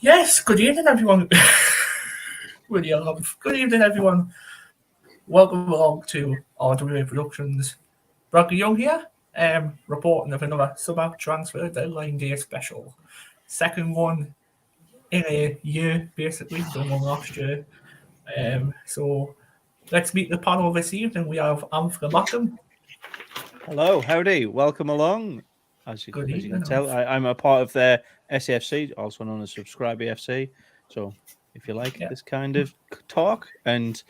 Yes, good evening, everyone. Good evening, everyone. Welcome along to RWA Productions. Bradley Young here, reporting of another summer transfer deadline day special. Second one in a year, basically, done one last year. So let's meet the panel this evening. We have Anthony Mackham. Hello, howdy, welcome along. As you can tell, I'm a part of the SAFC, also known as Subscribe EFC. So if you like this kind of talk, and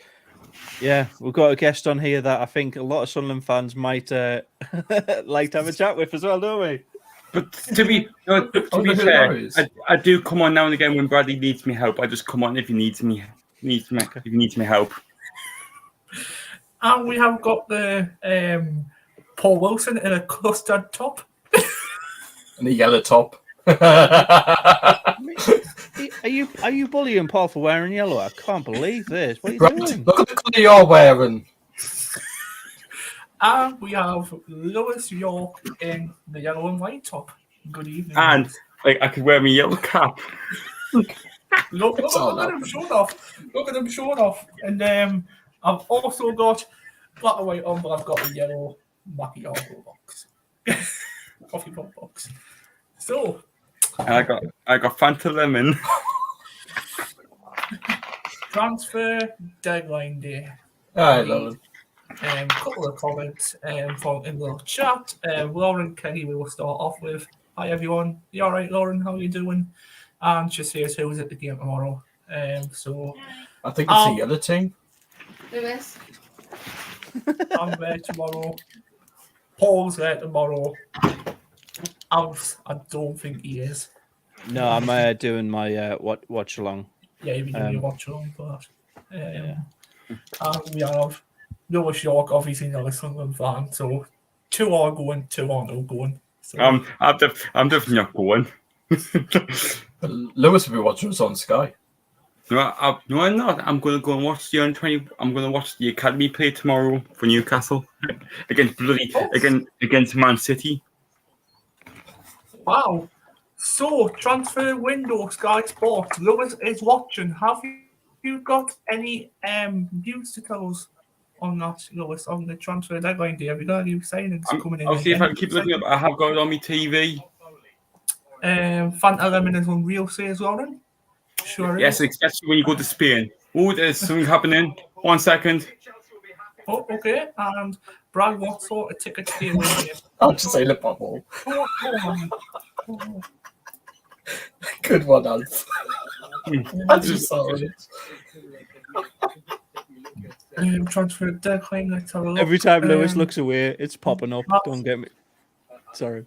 yeah, we've got a guest on here that I think a lot of Sunderland fans might like to have a chat with as well, don't we? But to be fair, I do come on now and again when Bradley needs me help. I just come on if he needs me help. And we have got the Paul Wilson in a custard top. And a yellow top. Are you bullying Paul for wearing yellow? I can't believe this. What are you doing? Look at the colour you're wearing. And we have Lewis York in the yellow and white top. Good evening. And I could wear my yellow cap. Look at him showing off. Look at him showing off. And I've also got black and white on, but I've got a yellow macchiato box. Coffee pot box. So and I got Fanta Lemon. Transfer deadline day. I love it. Couple of comments from in the chat. Lauren Kenny, we will start off with. Hi everyone. You alright, Lauren? How are you doing? And she says who's at the game tomorrow. So I think it's the other team. Lewis. I'm there tomorrow. Paul's there tomorrow. Alf, I don't think he is. No, I'm doing my watch along. Yeah, you'll be doing your watch along for that. And we have Lewis York, obviously not a Sunderland fan, so 2 are going, 2 are not going. So, I'm definitely not going. Lewis will be watching us on Sky. No, I'm not. I'm going to go and watch the under-20. I'm going to watch the academy play tomorrow for Newcastle against Man City. wow. So, transfer window, Sky Sports. Lewis is watching. Have you got any news to tell us on that, Lewis, on the transfer deadline day? Have you got any signings coming in? I'll see if I can keep looking up. I have got it on my TV. Fanta Lemon is on real, says Lauren. Sure. Yes, especially when you go to Spain. Oh, there's something happening. 1 second. Oh, okay. And Brad, what sort of tickets do you need? I'll just say Liverpool. Good one, Alf. I'm just sorry. Transfer deadline. Let's have a look. Every time Lewis looks away, it's popping up. Don't get me. Sorry.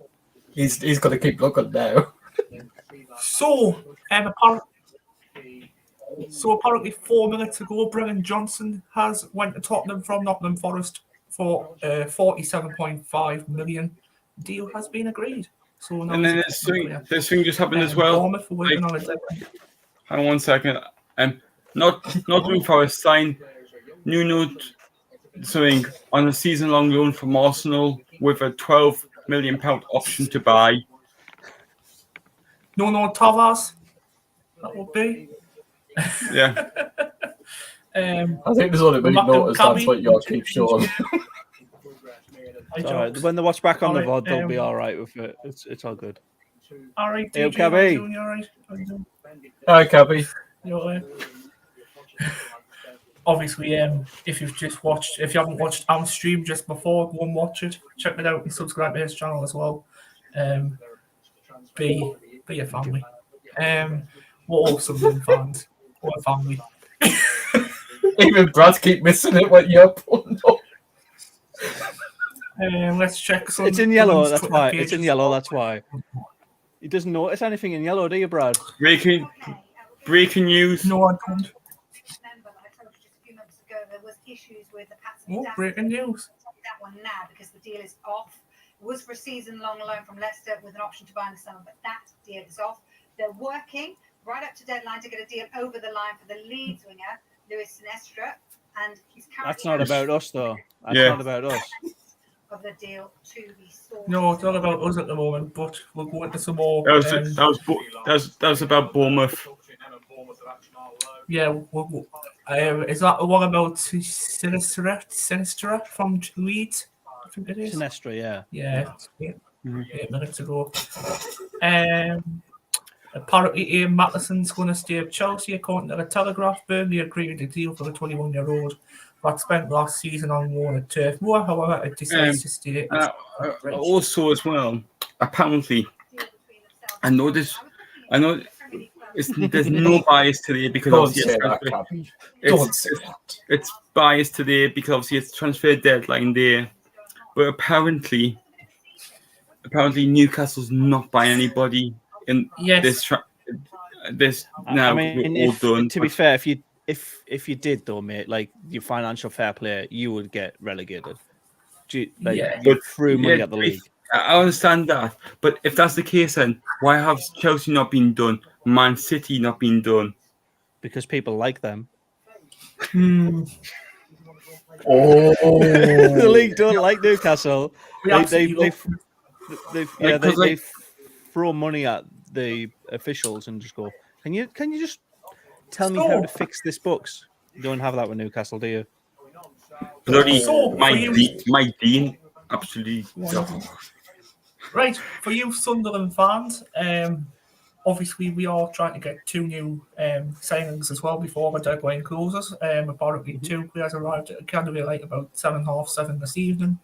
He's got to keep looking now. So, apparently 4 minutes ago, Brennan Johnson has went to Tottenham from Nottingham Forest for 47.5 million. Deal has been agreed. So now And then this thing just happened as well. Hang on 1 second. Nottingham Forest signed Nuno something on a season-long loan from Arsenal with a £12 million option to buy. No, Tavares. That would be. Yeah. I think there's only been noticed. That's what you keep showing. Right. When they watch back on the VOD, they'll be all right with it. It's all good. All right, hey, Cabby. Hi, Cabby. Obviously, if you haven't watched our stream just before, go and watch it. Check it out and subscribe to his channel as well. Be a family. We're all Sunderland fans. We're a family. Even Brad keep missing it when you're putting up. Let's check. It's in yellow. That's why. It's in yellow. That's why. He doesn't notice anything in yellow, do you, Brad? Breaking news. No, I don't. Breaking news. That one now because the deal is off. It was for a season-long loan from Leicester with an option to buy in the summer, but that deal is off. They're working right up to deadline to get a deal over the line for the Leeds winger, Luis Sinestra, and he's currently. That's not about us, though. That's not about us. of the deal to be sorted. No, it's not about us at the moment, but we'll go into some more. That was about Bournemouth. Yeah, is that the one about Sinistra from Leeds? I think it is. Sinistra, yeah. Yeah, 8 minutes ago. Apparently, Ian Mattison's going to stay at Chelsea, according to the Telegraph. Burnley agreed a deal for the 21-year-old that spent last season on loan at Turf Moor. However, it decides to stay. Also, as well, apparently, I know there's no bias today because obviously it's biased today because obviously it's transfer deadline day, but apparently Newcastle's not buying anybody in this now. I mean, to be fair, if you did though, mate, like your financial fair play, you would get relegated. You threw money at the league. I understand that, but if that's the case, then why have Chelsea not been done? Man City not been done? Because people like them. The league don't like Newcastle. They throw money at the officials and just go, Can you just tell me how to fix this books? You don't have that with Newcastle, do you? Bloody Mike Dean, absolutely. Right, for you Sunderland fans, obviously we are trying to get 2 new signings as well before the deadline closes. Apparently 2 players arrived at Academy Light about 7:30 this evening,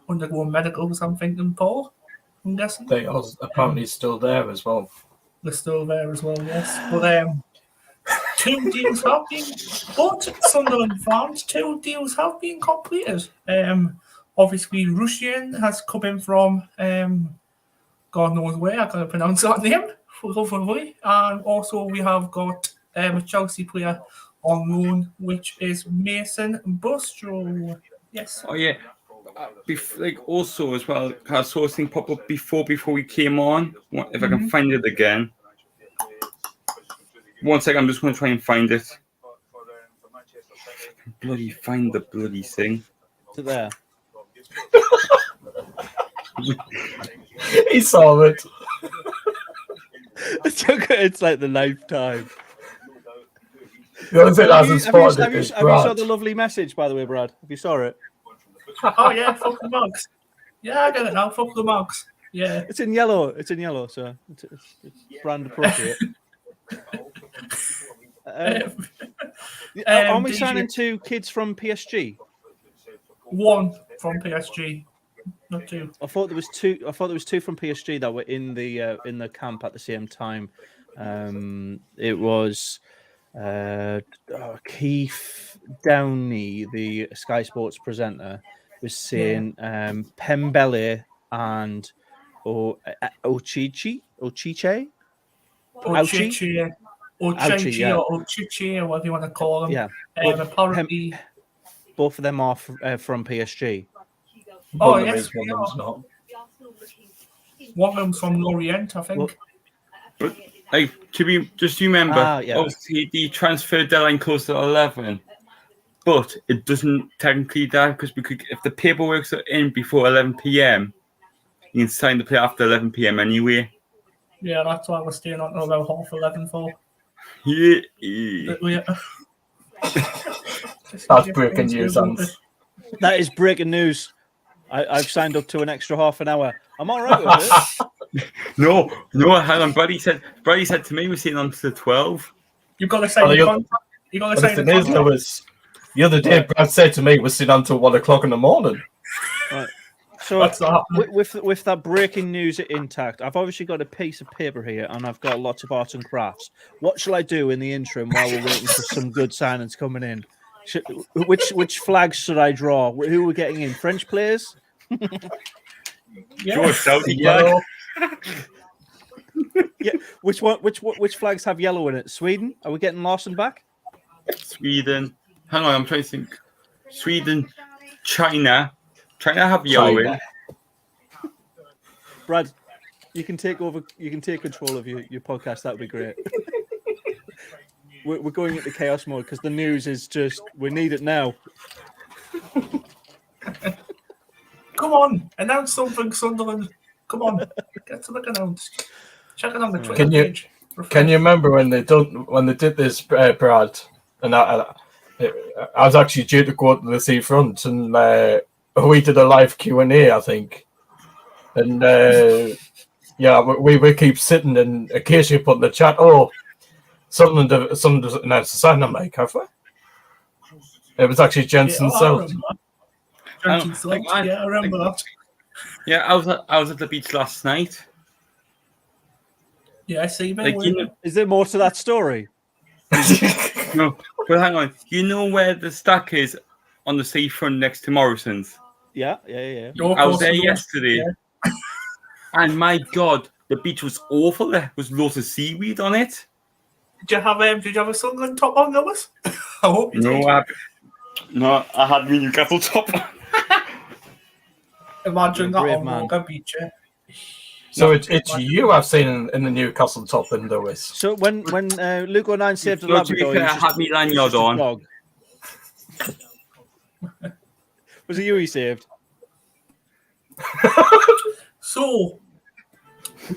undergoing medicals, I'm thinking, Paul. I'm guessing. They are apparently still there as well. They're still there as well, yes. But 2 deals have been, but Sunderland fans, 2 deals have been completed. Obviously, Rushian has come in from God knows where, I can't pronounce that name, and also we have got a Chelsea player on loan, which is Mason Bustro. Yes. Oh, yeah. Also as well, I saw something pop up before we came on. If I can find it again. 1 second, I'm just going to try and find it. Find the bloody thing. Is it there? He saw it. It's like the 9th time. Have you saw the lovely message, by the way, Brad? Have you saw it? Oh yeah, fuck the mugs. Yeah, I get it now. Fuck the mugs. Yeah, it's in yellow, so it's brand appropriate. Aren't we signing 2 kids from PSG? 1 from PSG, not 2. I thought there was 2. I thought there was 2 from PSG that were in the camp at the same time. It was Keith Downey, the Sky Sports presenter, was saying Pembele and Ochiche, or whatever you want to call them. Yeah. Apparently, both of them are from PSG. Oh, yes. One of them's from Lorient, I think. But just remember, obviously the transfer deadline closed at 11, but it doesn't technically that because if the paperwork's in before 11 p.m, you can sign the player after 11 p.m. anyway. Yeah, that's why we're staying on about 11:30 for. Yeah. That's breaking news, Hans. That is breaking news. I've signed up to an extra half an hour. I'm all right with it. No, hang on. Brady said to me we're sitting on to the 12. You've got to sign the contract. You've got to sign the contract. Lewis, the other day, Brad said to me we're sitting until 1 o'clock in the morning. Right. So with that breaking news intact, I've obviously got a piece of paper here and I've got lots of arts and crafts. What shall I do in the interim while we're waiting for some good signings coming in? Which flags should I draw? Who are we getting in? French players? Draw a Saudi flag. Yeah. Which flags have yellow in it? Sweden? Are we getting Larson back? Sweden. Hang on, I'm trying to think. Sweden, China. China have yellow in. Brad, you can take over. You can take control of your podcast. That would be great. We're going into chaos mode because the news is just we need it now. Come come on, announce something, Sunderland. Come on, get something announced. Check it on the Twitter page. Can you remember when they did this, Brad? And I was actually due to go to the seafront, and we did a live Q&A, I think. And we keep sitting and occasionally put in the chat, someone doesn't announce the sign. I'm like, have we? It was actually Jensen South. Jensen South, I remember that. Yeah, I was at the beach last night. Yeah, I see. Is there more to that story? No, but hang on. You know where the stack is on the seafront next to Morrison's? Yeah. I was there yesterday. Yeah. And my God, the beach was awful. There was lots of seaweed on it. Did you have a Sunderland top on, Lewis? I hope you did. No, I had my Newcastle top. Imagine that on Morgan Beach. So it's you I've seen in the Newcastle top then, Lewis. So when Luke 09 saved the Labrador, I had me lanyard on. Was it you he saved? So,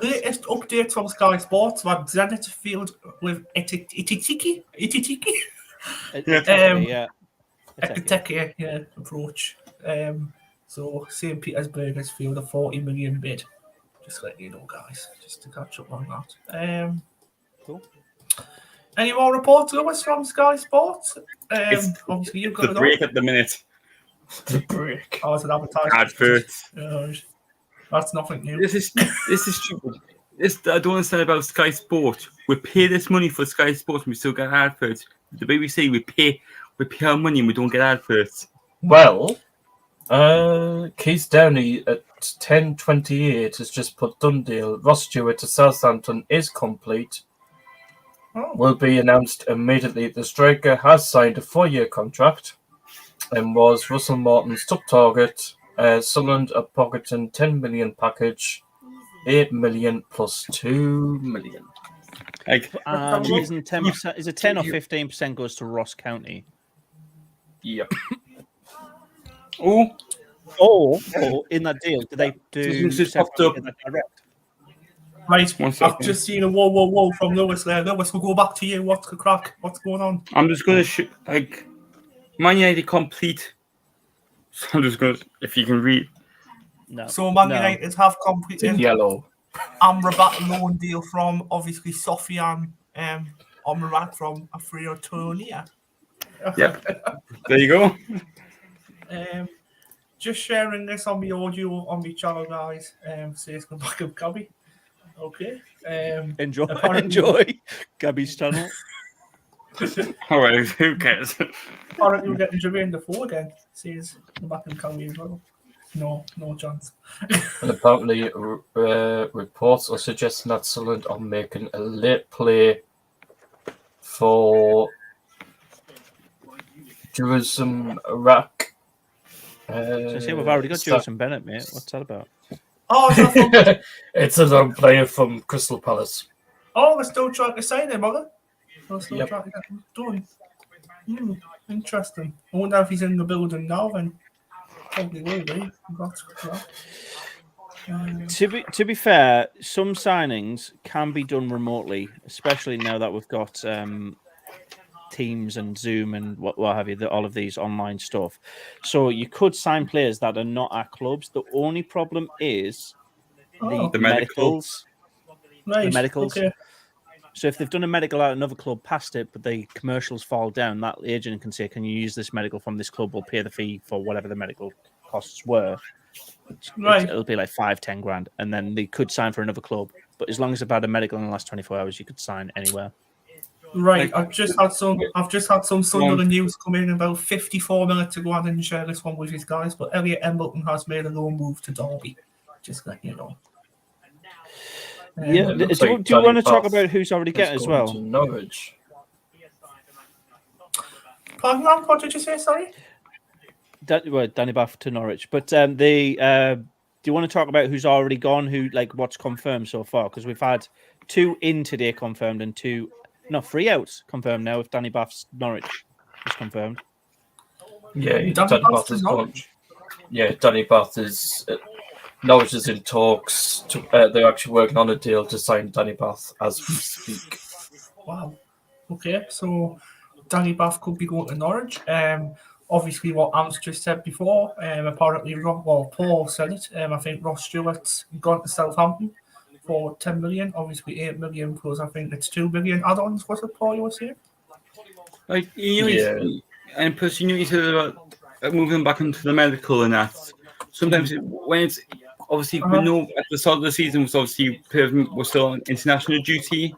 latest updates from Sky Sports about Zenit Field with Ititiki. Ekiteke, approach. So St. Petersburg has filled a 40 million bid. Just letting you know, guys, just to catch up on that. Cool. Any more reports, Lewis, from Sky Sports? Obviously, you've got the break at the minute. The break. Oh, it's an advertisement. Adverts. That's nothing new. This is stupid. I don't understand about Sky Sport. We pay this money for Sky Sports and we still get adverts. The BBC, we pay our money and we don't get adverts. Well, Keith Downey at 10:28 has just put Dundee. Ross Stewart to Southampton is complete. Will be announced immediately. The striker has signed a 4-year contract and was Russell Morton's top target. Sunderland are pocketing 10 million package, 8 million plus 2 million. Isn't 10%? Is it 10 or 15% goes to Ross County? Yep. Or in that deal, do they do direct? Right, I've just seen a whoa from Lewis there. Lewis, we'll go back to you. What's the crack? What's going on? I'm just going to Man United complete. So I'm just going to, if you can read. No. So Man United have completed yellow Amrabat loan deal from obviously Sofian Amrabat from Afriotonia. Yep. There you go. Just sharing this on the audio on the channel, guys. Says come back of Gabby. Okay. Enjoy Gabby's channel. All right, who cares? Apparently we're getting Jermaine Defoe again. Says come back and Gabby as well. No chance. And apparently, reports are suggesting that Sunderland are making a late play for Jerusalem Iraq. So see, we've already got Joseph Bennett, mate. What's that about? Oh, it's a long player from Crystal Palace. Oh, we're still trying to sign him, are they? We're still trying to get him done. Interesting. I wonder if he's in the building now then. Probably will be. To be fair, some signings can be done remotely, especially now that we've got Teams and Zoom and what have you, all of these online stuff. So you could sign players that are not at clubs. The only problem is the medicals. Right. The medicals. Okay. So if they've done a medical at another club past it, but the commercials fall down, that agent can say, can you use this medical from this club? We'll pay the fee for whatever the medical costs were. Right. It'll be like 5-10 grand. And then they could sign for another club. But as long as they've had a medical in the last 24 hours, you could sign anywhere. Right. I've just had some Sunderland news come in about 54 minutes ago. I didn't share this one with you guys, but Elliot Embleton has made a loan move to Derby. Just let you know. Do you want to talk about who's already getting as well? Norwich. Pardon, what did you say? Sorry. Danny Bath to Norwich, but do you want to talk about who's already gone? What's confirmed so far? Because we've had 2 in today confirmed and 3 outs confirmed now. If Danny Bath's Norwich is confirmed. Yeah, Danny Bath is gone. Danny Bath is. Norwich is in talks. They're actually working on a deal to sign Danny Bath as we speak. Wow. Okay, so Danny Bath could be going to Norwich. Obviously, what Ams just said before, apparently, Paul said it. I think Ross Stewart's gone to Southampton for 10 million. Obviously, 8 million plus, I think it's 2 million add-ons. Was it, Paul, you were saying? Like, and plus, you said about moving back into the medical and that. Sometimes when it's obviously we know at the start of the season was obviously was still on international duty.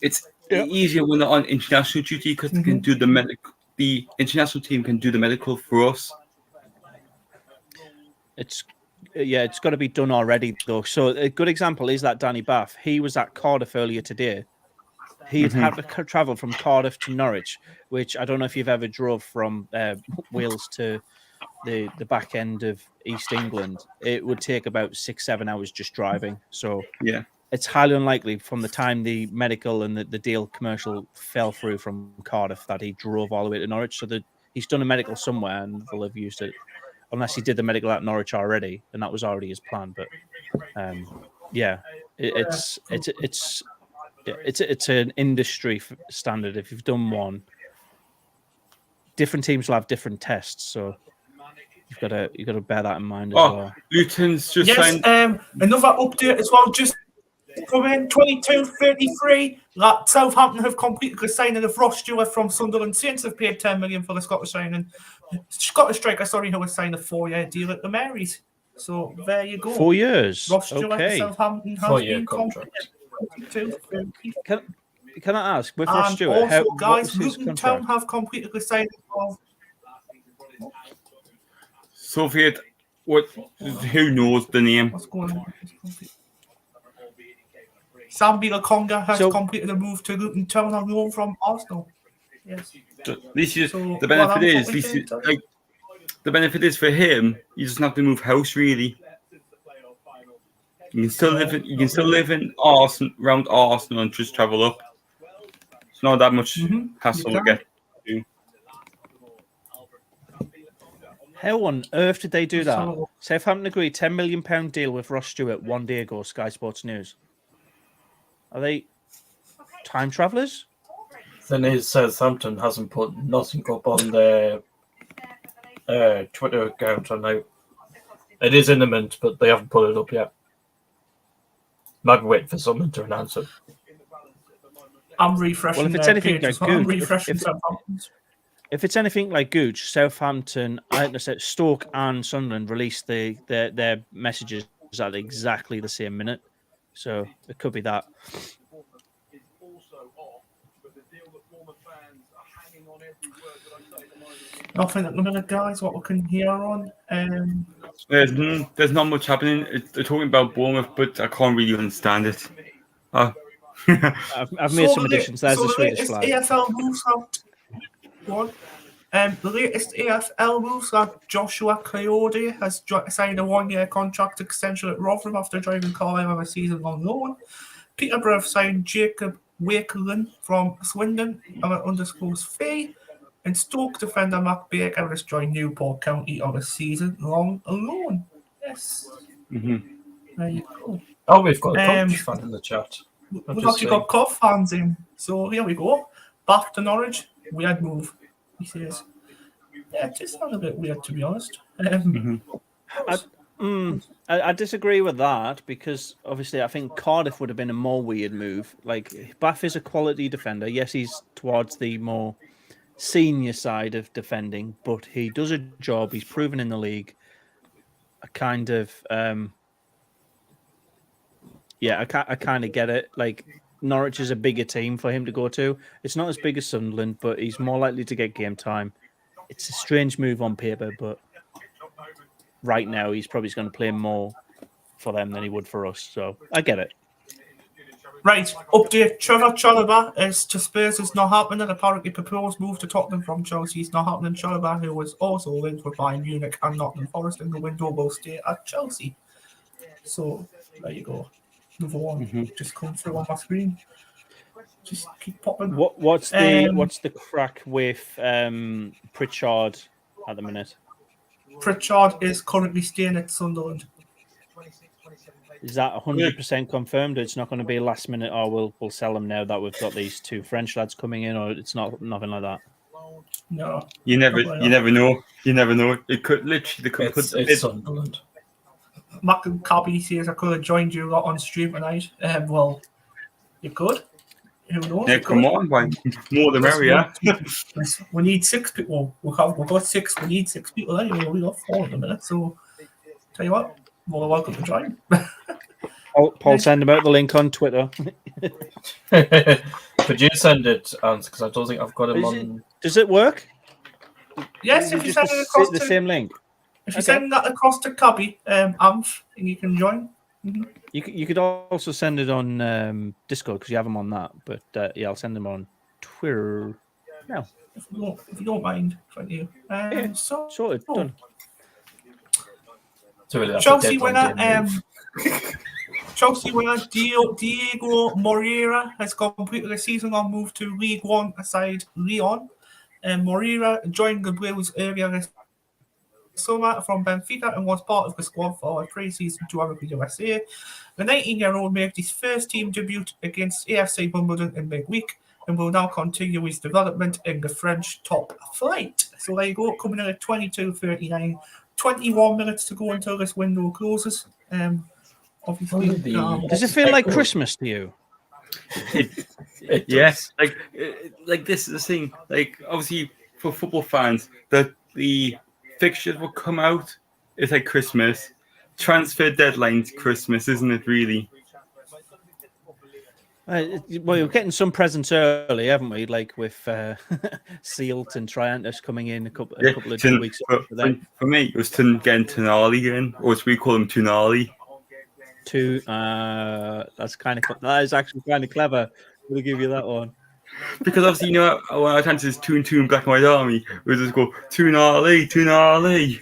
It's easier when they're on international duty because they can do the medical. The international team can do the medical for us. It's got to be done already though. So a good example is that Danny Bath. He was at Cardiff earlier today. He had had to travel from Cardiff to Norwich, which I don't know if you've ever drove from Wales to the back end of East England. It would take about 6-7 hours just driving. So it's highly unlikely from the time the medical and the deal commercial fell through from Cardiff that he drove all the way to Norwich. So he's done a medical somewhere and they'll have used it, unless he did the medical at Norwich already, and that was already his plan. But it's an industry standard. If you've done one, different teams will have different tests, so you've got to bear that in mind as well. Luton's just signed. Another update as well. Just come in 22-33. That Southampton have completed the signing of Ross Stewart from Sunderland. Saints have paid 10 million for the Scottish signing. Scottish striker, who has signed a 4-year deal at the Marys. So there you go. 4 years. Ross Stewart to Southampton has 4-year been contract. Can I ask, with Ross Stewart, also, guys, Luton Town have completed the signing of Soviet. Who knows the name? What's going on? Sambi Lakonga has completed a move to Luton Town on loan from Arsenal. Yes. The benefit is for him. He doesn't have to move house really. You can still live in Arsenal, around Arsenal, and just travel up. It's not that much hassle to get to. How on earth did they do that? Southampton agreed £10 million deal with Ross Stewart one day ago. Sky Sports News. Are they time travellers? Then is Southampton hasn't put nothing up on their Twitter account, and it is imminent, but they haven't put it up yet. Might be waiting for someone to announce it. I'm refreshing. Well, if it's anything like Gooch, if it's anything like Gooch, Southampton, Stoke and Sunderland released their messages at exactly the same minute, so it could be that. Nothing at the minute, guys. What we can hear on. There's not much happening. They're talking about Bournemouth, but I can't really understand it. I've made some additions. There's the Swedish flag. AFL moves the latest AFL moves that Joshua Coyote has signed a 1-year contract extension at Rotherham after joining Carlisle on a season-long loan. Peterborough have signed Jacob Wakelin from Swindon on an undisclosed fee. And Stoke defender Matt Baker has joined Newport County on a season-long loan. Yes. There you go. Oh, we've got a Coach fan in the chat. We've actually got Cov fans in. So here we go. Back to Norwich. Weird move, he says. Yeah, it just sounds a bit weird, to be honest. I disagree with that because obviously I think Cardiff would have been a more weird move. Like, Bath is a quality defender. Yes, he's towards the more senior side of defending, but he does a job. He's proven in the league. I kind of get it. Like, Norwich is a bigger team for him to go to. It's not as big as Sunderland, but he's more likely to get game time. It's a strange move on paper, but right now he's probably going to play more for them than he would for us. So I get it. Right, update. Trevor Chalobah to Spurs is not happening. Apparently proposed move to Tottenham from Chelsea is not happening. Chalobah, who was also linked with Bayern Munich and Nottingham Forest in the window, will stay at Chelsea. So there you go. Another one just come through on my screen. Just keep popping. What's the crack with Pritchard at the minute? Pritchard is currently staying at Sunderland. Is that 100% confirmed? It's not going to be last minute, or we'll sell them now that we've got these two French lads coming in, or it's nothing like that. No, You never know. You never know. It could literally It's Sunderland. Mac and Cabby says I could have joined you lot on stream tonight. Well, you could. Who knows? Yeah, come on, man. More the merrier. We need 6 people. We've got 6. We need 6 people anyway. We got 4 at the minute. So, tell you what, more than welcome to join. Paul, send him out the link on Twitter. Could you send it, because I don't think I've got him on. Does it work? Yes, if you send it across the same link. If you send that across to Cabby, Amf, and you can join. Mm-hmm. You could also send it on Discord because you have them on that. But yeah, I'll send them on Twitter now. If you don't mind, thank you. Sorted, done. So really Chelsea winner. Chelsea winner Diego Moreira has completed a season-long move to League One side Lyon. Moreira joined the Blues earlier this summer from Benfica and was part of the squad for a pre-season tour with the USA. The 19-year-old made his first team debut against AFC Wimbledon in midweek and will now continue his development in the French top flight. So there you go, coming in at 22:39, 21 minutes to go until this window closes. Obviously, does it feel like Christmas to you? Yes, like this is the thing. Like obviously for football fans, that the fixtures will come out. It's like Christmas. Transfer deadline's Christmas, isn't it? Really. Well, we're getting some presents early, haven't we? Like with Sealt and Triantus coming in a couple of weeks. For me, it was getting Tonali in, or as we call them, Tonali. That is actually kind of clever. We'll give you that one. Because obviously, you know, when I turn to this 2 and 2 in Black and White Army, we just go Tonali.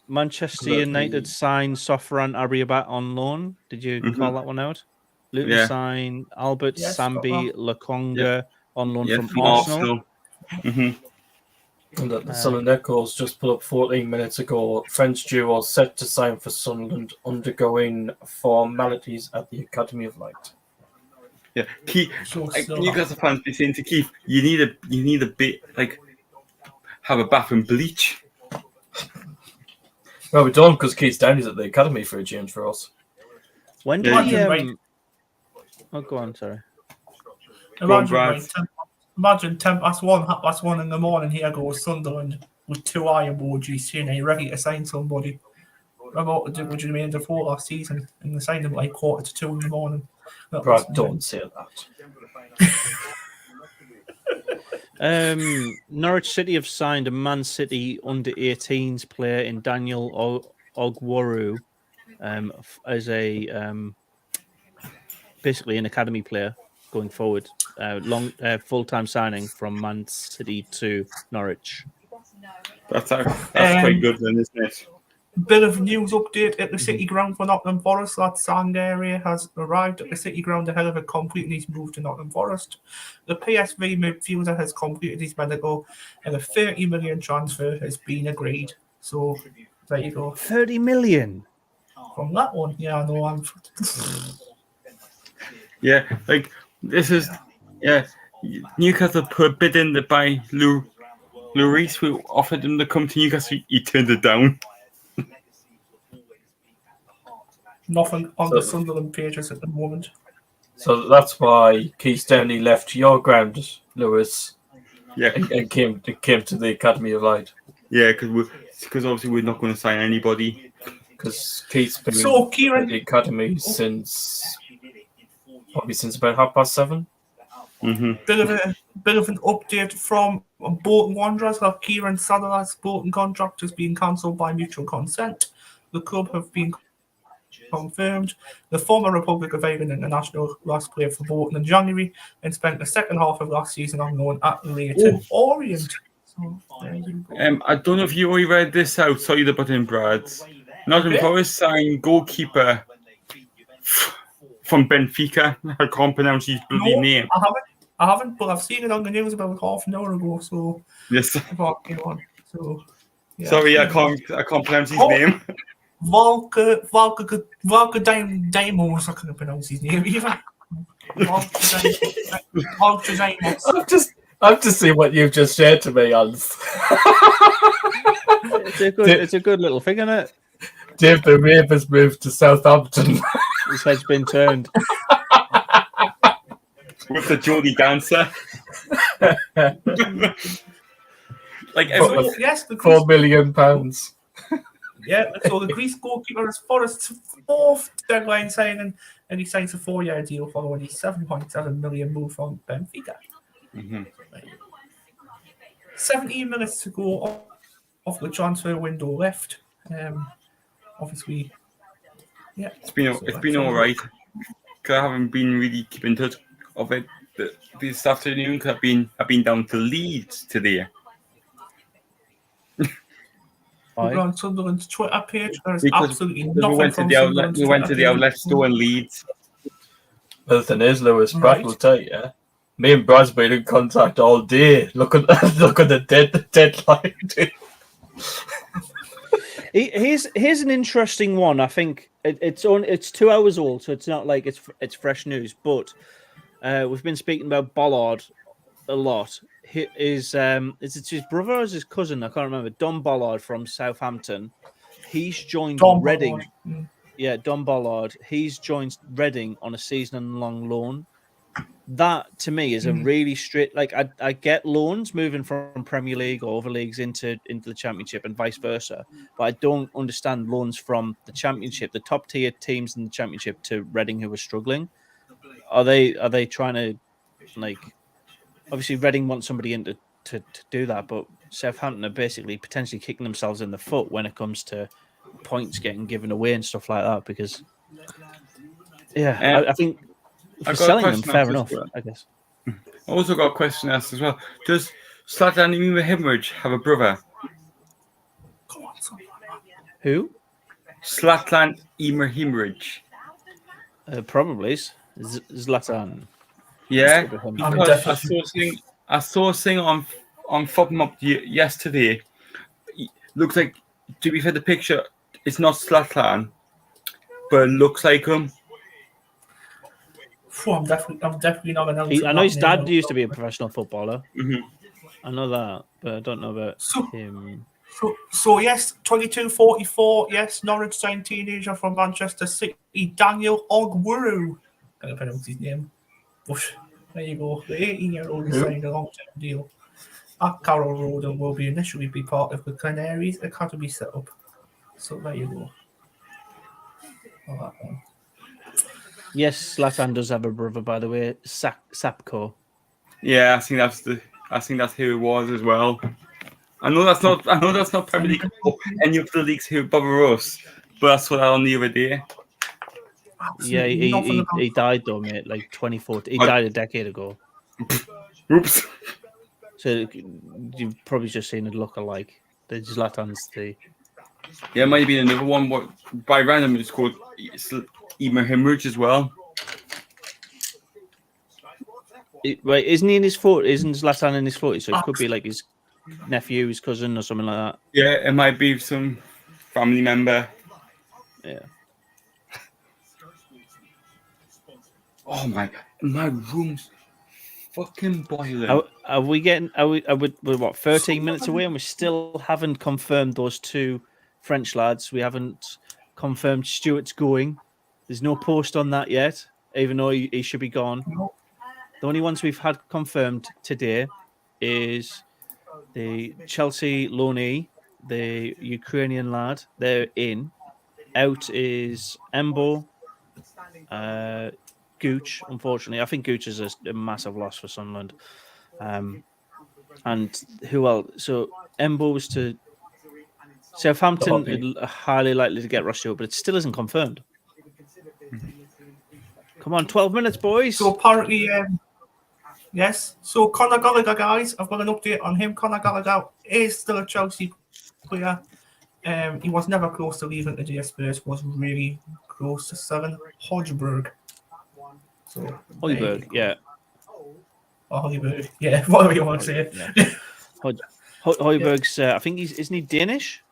Manchester United signed Sofran Amrabat on loan. Did you call that one out? Luton signed Albert Sambi Lokonga on loan from Arsenal. And the Sunderland Echoes just put up 14 minutes ago. French duo set to sign for Sunderland, undergoing formalities at the Academy of Light. Yeah, Keith. Newcastle fans be saying to Keith, you need a bit like have a bath and bleach. Well, we don't because Keith Downey's at the Academy for a change for us. When did he? Oh, go on. Sorry. Imagine 1:10 in the morning. Here goes Sunderland with 2 eye emojis saying they're ready to sign somebody. What would you mean the 4 last season and they signed them like 1:45 in the morning? Brad, don't say that. Norwich City have signed a Man City under-18s player in Daniel Ogwaru as a basically an academy player going forward. Full-time signing from Man City to Norwich. That's quite good then, isn't it? Bit of news update at the City Ground for Nottingham Forest. That Sangaré has arrived at the City Ground ahead of completing his move to Nottingham Forest. The PSV midfielder has completed his medical and a 30 million transfer has been agreed. So there you go. 30 million? From that one, yeah, I know. Yeah, like this is Newcastle put a bid in to buy Lloris, who offered him to come to Newcastle. He turned it down. Nothing on the Sunderland pages at the moment. So that's why Keith Downey left your ground, Lewis. Yeah, and came to the Academy of Light. Yeah, because obviously we're not going to sign anybody. Because Keith's been Kieran, at the Academy since about 7:30. Bit of an update from Bolton Wanderers. That Kieran Sadler's Bolton contract has been cancelled by mutual consent. The club have been confirmed. The former Republic of Ireland international last played for Bolton in January and spent the second half of last season on loan at Leyton Orient. So, I don't know if you already read this out. Sorry to put in, Brad. Nottingham Forest signed goalkeeper from Benfica. I can't pronounce his bloody name. I haven't, but I've seen it on the news about half an hour ago. So yes, on. So Yeah. Sorry, I can't pronounce his Oh. name. Volker Damos. I couldn't pronounce his name either. Volker Damos. I've just seen what you've just shared to me, Hans. It's a good little thing, isn't it? Dave the Rave has moved to Southampton. His head's been turned. With the Geordie dancer. Like everyone, So, yes, the £4 million. Yeah, so the Greece goalkeeper is Forest's fourth deadline signing, and he signs a 4-year deal following his £7.7 million move from Benfica. 17 minutes to go off the transfer window left. Obviously, yeah. it's been all right. Cause I haven't been really keeping touch of it this afternoon. Cause I've been down to Leeds today. Over on Sunderland's Twitter page, there is Because absolutely we nothing went to from the outlet. Sunderland's We went to the Twitter outlet page. store in Leeds. Well, the thing is, Lewis, Brad Right. will tell you, me and Brad's been in contact all day. Look at the deadline. Here's an interesting one. I think it's 2 hours old, so it's not like it's fresh news. But we've been speaking about Bollard a lot. Is it his brother or is his cousin? I can't remember. Don Bollard from Southampton. He's joined Reading. Yeah, Don Bollard. He's joined Reading on a season-long loan. That to me is a really straight. Like I get loans moving from Premier League or other leagues into the Championship and vice versa, but I don't understand loans from the Championship, the top tier teams in the Championship, to Reading who are struggling. Are they trying to, like, obviously Reading wants somebody in to do that, but Southampton are basically potentially kicking themselves in the foot when it comes to points getting given away and stuff like that. Because I think. For selling them, fair enough, well. I guess. I also got a question asked as well. Does Zlatan Ibrahimovic have a brother? Who? Zlatan Ibrahimovic. Probably Zlatan. Yeah, because I saw a thing on FOTMOP yesterday. Looks like, to be fair, the picture it's not Zlatan, but it looks like him. I'm definitely not going to. I know his dad used to be a professional footballer. Mm-hmm. I know that, but I don't know about him. So yes, 22-44. Yes, Norwich signed teenager from Manchester City, Daniel Ogwuru. I can't pronounce his name. But there you go. The 18-year-old is signed a long-term deal at Carroll Road and will initially be part of the Canaries Academy setup. So there you go. Oh, that one. Yes, Zlatan does have a brother, by the way, Sapko. Yeah, I think that's who it was as well. I know that's not Premier League or any of the leagues who bother us, but that's what I on the other day. Absolutely yeah, he died though, mate. Like 2014, he died a decade ago. Oops. So you've probably just seen it look alike. The Zlatan's the. Yeah, it might have been another one. What by random it's called Ibrahimovic as well. Right, isn't he in his 40s? Isn't Zlatan in his 40s? So it could be like his nephew, his cousin, or something like that. Yeah, it might be some family member. Yeah. Oh my god, my room's fucking boiling. Are we we're what 13 minutes away and we still haven't confirmed those two French lads. We haven't confirmed Stuart's going. There's no post on that yet, even though he should be gone. No. The only ones we've had confirmed today is the Chelsea loanee, the Ukrainian lad. They're in. Out is Embo, Gooch, unfortunately. I think Gooch is a massive loss for Sunderland. And who else? So Embo was to Southampton, highly likely to get Ross Stewart, but it still isn't confirmed. Come on, 12 minutes, boys. So apparently, yes. So Conor Gallagher, guys, I've got an update on him. Conor Gallagher is still a Chelsea player. He was never close to leaving the GS Spurs, was really close to selling Hodgeberg. So, Højbjerg, yeah. Højbjerg, yeah, whatever you want to say. Yeah. Højbjerg's, I think isn't he Danish?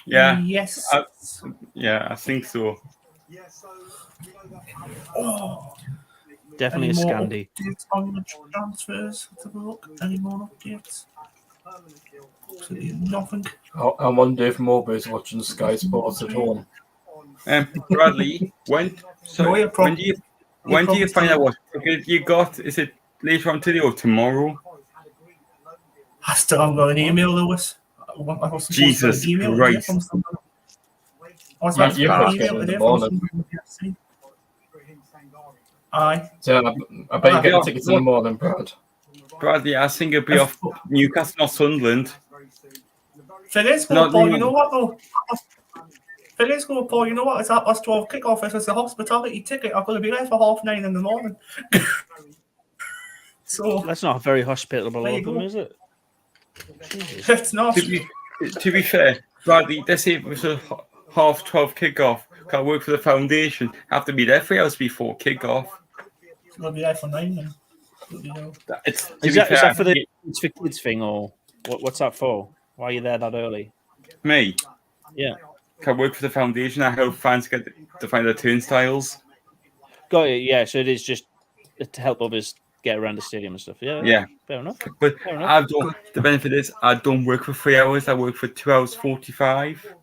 Yeah, Yes. I think so. Oh, Definitely a any more Scandi. updates on the transfers? Let's have a look. Any more updates? Absolutely nothing. I wonder if Mowbray's watching Sky Sports at home. Bradley, when No, you're do you probably find out what ticket you got? Is it later on today or tomorrow? I still haven't got an email, Lewis. I was supposed Jesus to get an email Christ. today from someone. I was supposed to You get an must get email it in today the from morning. someone from the UFC. Aye. So I bet you get the tickets in the morning, Brad. Bradley, I think it'll be off Newcastle or Sunderland. Feliz Not Paul, you me. know what though? Feliz Paul, you know what? It's at past 12 kickoff. It's a hospitality ticket. I'm going to be there for 9:30 in the morning. So That's not a very hospitable There you open, go. is it? it's not. To be fair, Bradley, let's say it was a 12:30 kickoff. Can't work for the foundation. Have to be there 3 hours before kickoff. It's going to be there for 9 then. You know. It's, to Is be that fair, for the It's for Kids thing, or what's that for? Why are you there that early? me? Yeah. Can work for the foundation. I help fans get to find their turnstiles. Got it. Yeah, so it is just to help others get around the stadium and stuff. Yeah. Yeah. Fair enough. But Fair enough. I don't. The benefit is I don't work for 3 hours. I work for 2 hours 45.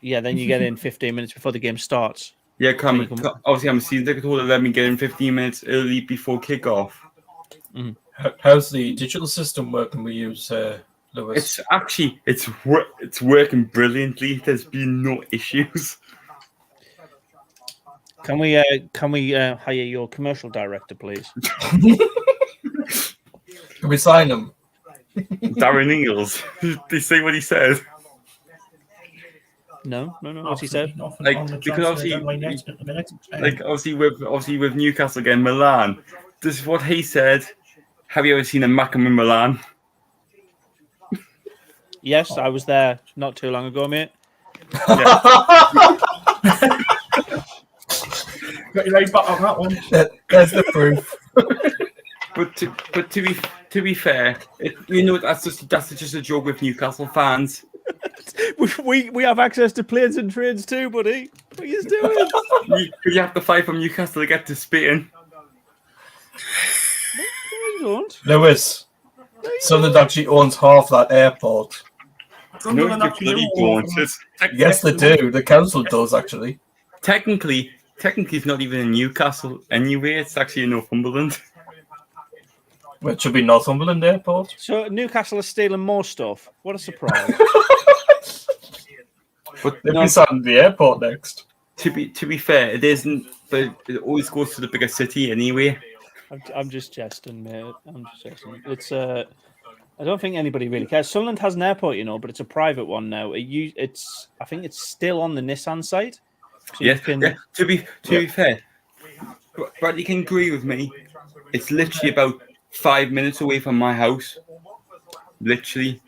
Yeah, then you get in 15 minutes before the game starts. Yeah, obviously I'm a season ticket holder. Let me get in 15 minutes early before kickoff. How's the digital system working we use, Lewis? It's actually it's working brilliantly. There's been no issues. Can we hire your commercial director, please? Can we sign them? Darren Ingles. Did they say what he said? No. What's he said? Nothing Like, on the because transfer obviously- deadline next at the minute. Like obviously with Newcastle again, Milan. This is what he said. Have you ever seen a Macam in Milan? Yes, I was there not too long ago, mate. Got you right back on that one. There's the proof. But to be fair, that's just a joke with Newcastle fans. We have access to planes and trains too, buddy. What are you doing? You have to fly from Newcastle to get to Spain. No, you don't. Lewis, Sunderland actually owns half that airport. No, Sunderland you actually bloody don't. don't. It's- Yes, they do. The council does, actually. Technically, it's not even in Newcastle anyway. It's actually in Northumberland. Well, it should be Northumberland Airport. So Newcastle is stealing more stuff. What a surprise! But They'll no, be signing the airport next. to be fair, it isn't. But it always goes to the bigger city anyway. I'm just jesting, mate. I'm just jesting. It's I don't think anybody really cares. Sunderland has an airport, but it's a private one now. I think it's still on the Nissan site. So you Yeah, can- yeah. To be fair, Bradley can agree with me. It's literally about 5 minutes away from my house. Literally,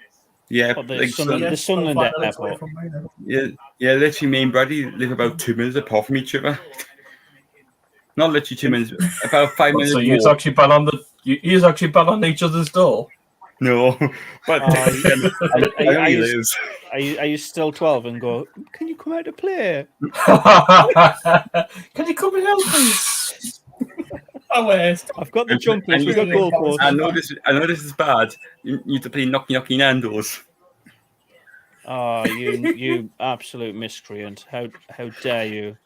yeah. What, the like, Sunderland- Yeah, the Sunderland 5 minutes away airport. from mine, then. yeah. Literally, me and Bradley live about 2 minutes apart from each other. Not literally 2 minutes, about 5 minutes. So you walk. actually bang on you actually bang on each other's door. No, but Are you- lives. Are you still 12 and go? Can you come out to play? Can you come and help us? Oh, wait. I've got the jumpers. We've got goalposts. I know this is bad. You need to play knocky Nando's. Oh, you absolute miscreant! How dare you?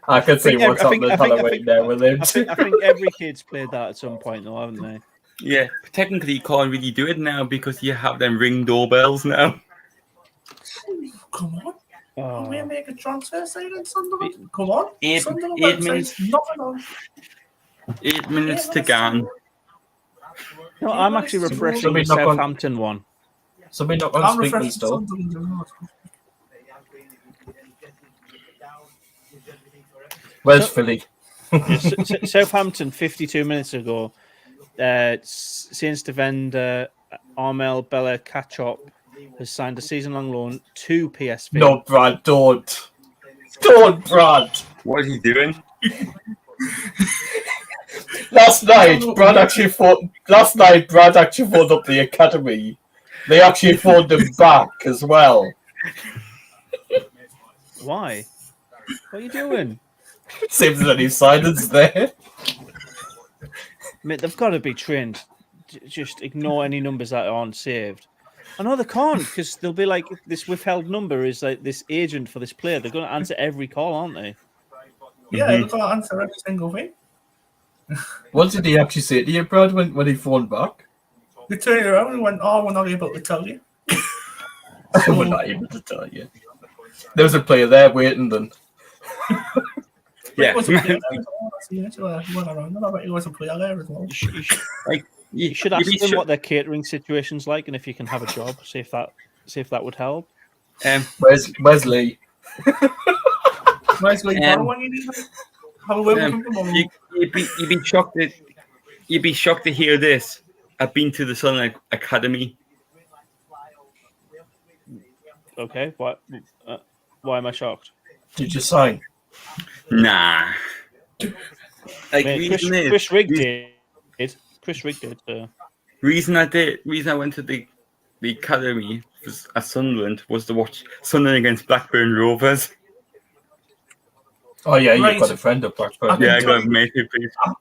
I can see think- what's I think- happening I think- Halloween there with him. I think every kid's played that at some point, though, haven't they? Yeah, technically you can't really do it now because you have them ring doorbells now. Come on. Oh. We'll make a transfer sign in Sunderland. Come on. Eight Sunderland minutes. website's nothing on. 8 minutes to gan. No, I'm actually refreshing Somebody the knock on- Southampton one. Somebody not I'm on speaking refreshing still. Sunderland. as well. Where's Philly? Southampton 52 minutes ago. Since the vendor Armel Bella Kachop has signed a season-long loan to PSV. No, Brad, don't. Don't, Brad. What is he doing? Last night, Brad actually phoned up the academy. They actually phoned him back as well. Why? What are you doing? Seems that any silence there. Mate, they've got to be trained. Just ignore any numbers that aren't saved. I know they can't because they'll be like, this withheld number is like this agent for this player. They're going to answer every call, aren't they? Yeah, they've got to answer every single thing. What did he actually say to you, Brad, when he phoned back? They turned around and went, "Oh, we're not able to tell you." We're not able to tell you. There was a player there waiting then. Yeah. It was a player there as well. I see it, so he went around and I bet he was a player there as well. You should ask them what their catering situation's like and if you can have a job. See if that would help. Where's Lee? Where's Lee? When you need him? Have a word with him tomorrow. You'd be shocked that you'd be shocked to hear this. I've been to the Sunderland Academy. Okay, why am I shocked? Did you sign? Nah. Like, Mate, Chris Rigg did. Chris Rigg did. Reason I went to the academy at Sunderland was to watch Sunderland against Blackburn Rovers. Oh yeah, Right. you've got a friend at Blackburn. Yeah, I got a mate who plays. I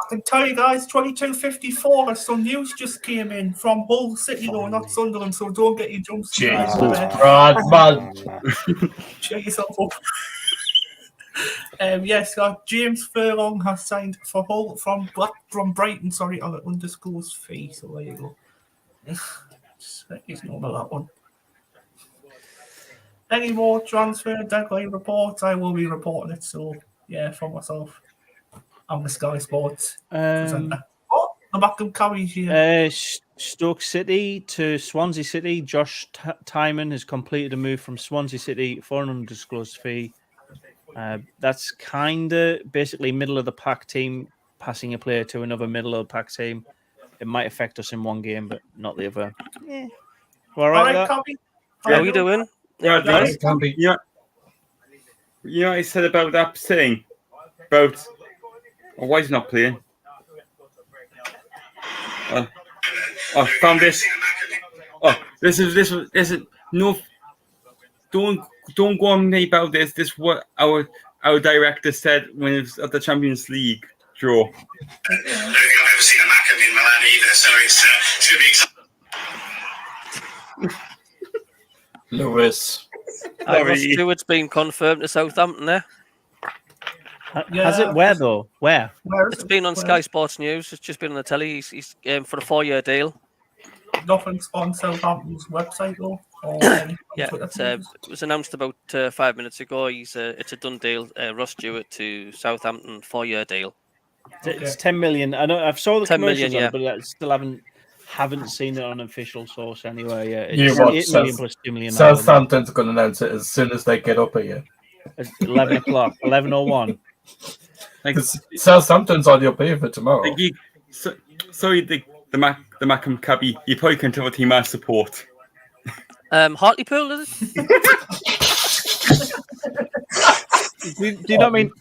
can tell you guys, 22:54, some news just came in from Hull City, though, not Sunderland, so don't get your jumps. Jesus, Brad, man. Cheer yourself up. Yes, James Furlong has signed for Hull from Brighton, sorry, on an undisclosed fee, so there you go. Just ignore that one. Any more transfer deadline reports? I will be reporting it, so yeah, for myself. I'm the Sky Sports presenter. Oh, the Mackem Carries here. Stoke City to Swansea City. Josh Timon has completed a move from Swansea City for an undisclosed fee. That's kind of basically middle of the pack team passing a player to another middle of the pack team. It might affect us in one game, but not the other. Yeah. All right, Copy. How are you doing? Yeah, Nice. you know what I said about that thing? About why is he not playing? I found this. Oh, this is no. Don't go on me about this. This is what our director said when it was at the Champions League draw. I don't think I've ever seen a Mackem in Milan either, so it's going to be exciting. Lewis. Ross Stewart's been confirmed to Southampton there. Has it? Where though? Where? It's been on Sky Sports News. It's just been on the telly. He's for a 4-year deal. Nothing's on Southampton's website though. Yeah, it was announced about 5 minutes ago. It's a done deal. Ross Stewart to Southampton, 4-year deal. It's 10 million. I know I've saw the 10 commercials million, on it, but I still haven't seen it on an official source anyway. Yeah, You it's watch 8 million plus 2 million. Southampton's going to announce it as soon as they get up here. It's 11 o'clock, 11:01. Like, Southampton's on your pay for tomorrow. like sorry, the Mackem Cabby. You probably can tell what team I support. Hartlepool, is it? Do you not mean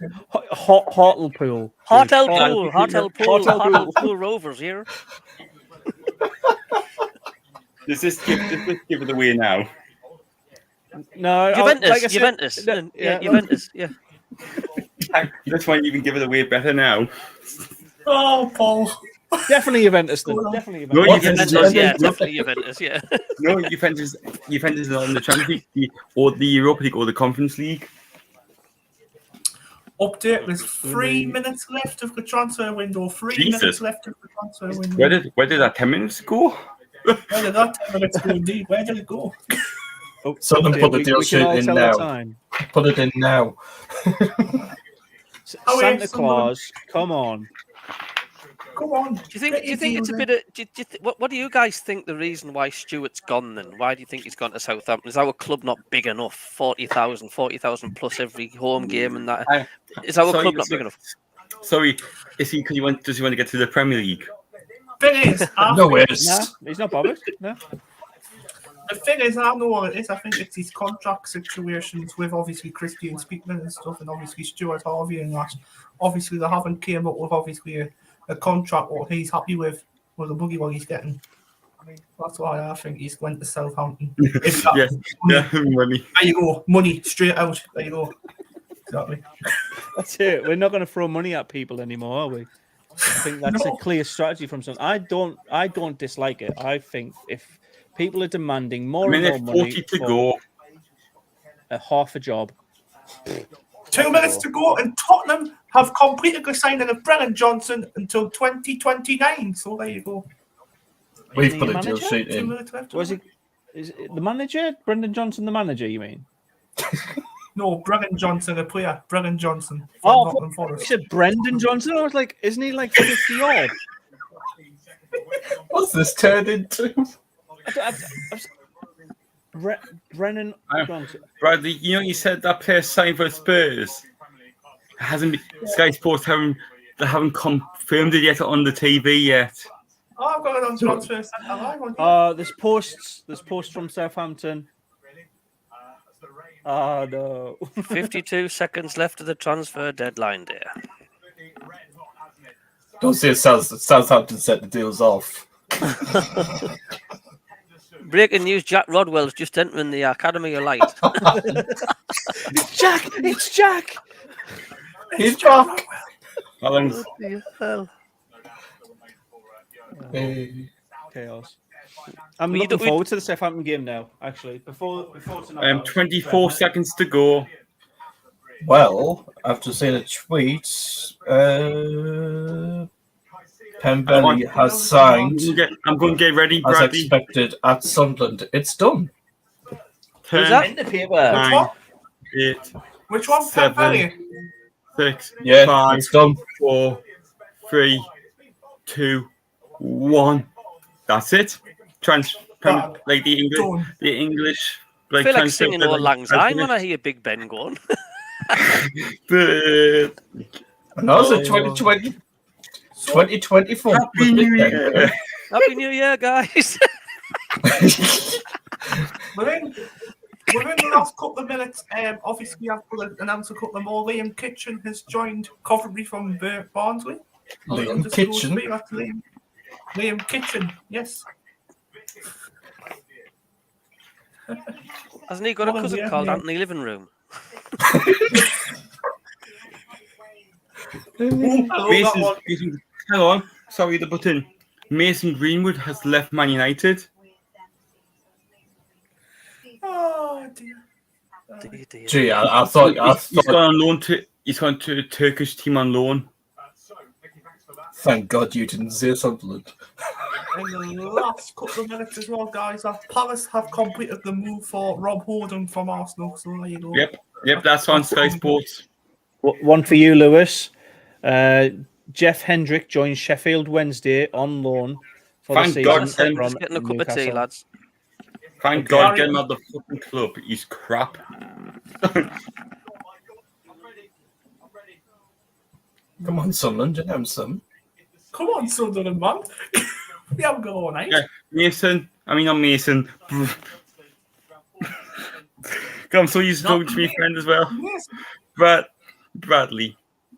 Hartlepool? Hartlepool Rovers here. Does this give it away now? No, Juventus. Yeah, Juventus. Yeah. This won't even give it away better now. Oh, Paul. Definitely Juventus. Then. Definitely Juventus. No, Juventus, yeah, definitely Juventus, yeah. No, Juventus is not in the Champions League or the Europa League or the Conference League. Update, there's 3 minutes left of the transfer window. 3 minutes left of the transfer window. Where did that 10 minutes go? Where did that 10 minutes go indeed? Where did it go? Someone put the deal sheet in now. Put it in now. Santa Claus, come on. Come on. Do you think it's a bit of? What do you guys think the reason why Stewart's gone then? Why do you think he's gone to Southampton? Is our club not big enough? 40,000 plus every home game and that. Is our club not big enough? Sorry, is he? Does he want to get to the Premier League? Thing is, No, he's not bothered. No. The thing is, I don't know what it is. I think it's these contract situations with obviously Christian Speakman and stuff, and obviously Stuart Harvey and that. Obviously, they haven't came up with obviously a contract what he's happy with the boogie what he's getting. That's why I think he's going to Southampton. Money. There you go, money straight out. There you go. Exactly. That's it. We're not going to throw money at people anymore, are we? I think that's a clear strategy from some. I don't dislike it. I think if people are demanding more and more money 40 to go. A half a job. 2 minutes to go, and Tottenham have completed the signing of Brennan Johnson until 2029. So there you go. We've put a deal sheet 2 in. minutes left. Was he? Is it the manager? Brendan Johnson, the manager? You mean? No, Brennan Johnson, the player. Brennan Johnson. Oh, Nottingham you Forest. said Brendan Johnson. I was like, isn't he like 50 odd? What's this turned into? Brennan Johnson. Bradley, you said that player signed for Spurs. Hasn't been, Sky Sports haven't confirmed it yet on the TV yet. Oh, I've got it on transfer centre live on here. There's posts from Southampton. Oh no. 52 seconds left of the transfer deadline there. Don't say Southampton set the deals off. Breaking news, Jack Rodwell's just entering the Academy of Light. Jack! It's Jack! He's back. How long's Bloody hell. Chaos. I'm Well, looking forward to the Southampton game now, actually. Before tonight. 24 seconds to go. Well, after seeing a tweet, Pembele has signed I'm going to get ready, as Bradley. expected at Sunderland. It's done. Who's 10, that? in the paper. 9, 8, Which one? 7, Pembele? 6, Yeah, 5, it's done. 4, 3, 2, 1. That's it. Like the English. I Like feel like transfer singing Old Lang deadline. Syne when I hear Big Ben going. But And that was a 2024. Happy New Year. Happy New Year, guys. Within the last couple of minutes, obviously I've got to announce a couple more. Liam Kitchen has joined Coventry from Barnsley. Liam Kitchen? Liam Kitchen, yes. Hasn't he got a Well, cousin yeah, called yeah. Anthony Living Room? Hang on. Sorry, the button. Mason Greenwood has left Man United. Oh dear. Gee, I thought He's gone on loan to. He's gone to a Turkish team on loan. Thank God you didn't say Sunderland. In the last couple of minutes as well, guys, Palace have completed the move for Rob Holding from Arsenal. So there you go. Yep, that's on Sky Sports. One for you, Lewis. Jeff Hendrick joins Sheffield Wednesday on loan for Thank the God, season. Hendrick's Just getting a cup of tea, lads. Thank God, get him out of the fucking club. He's crap. Come on, Sunderland, announce them. Come on, Sunderland, man. We haven't got all night. Yeah, Mason. I mean, not Mason. I'm so used to talking to my friend as well. Yes. Bradley,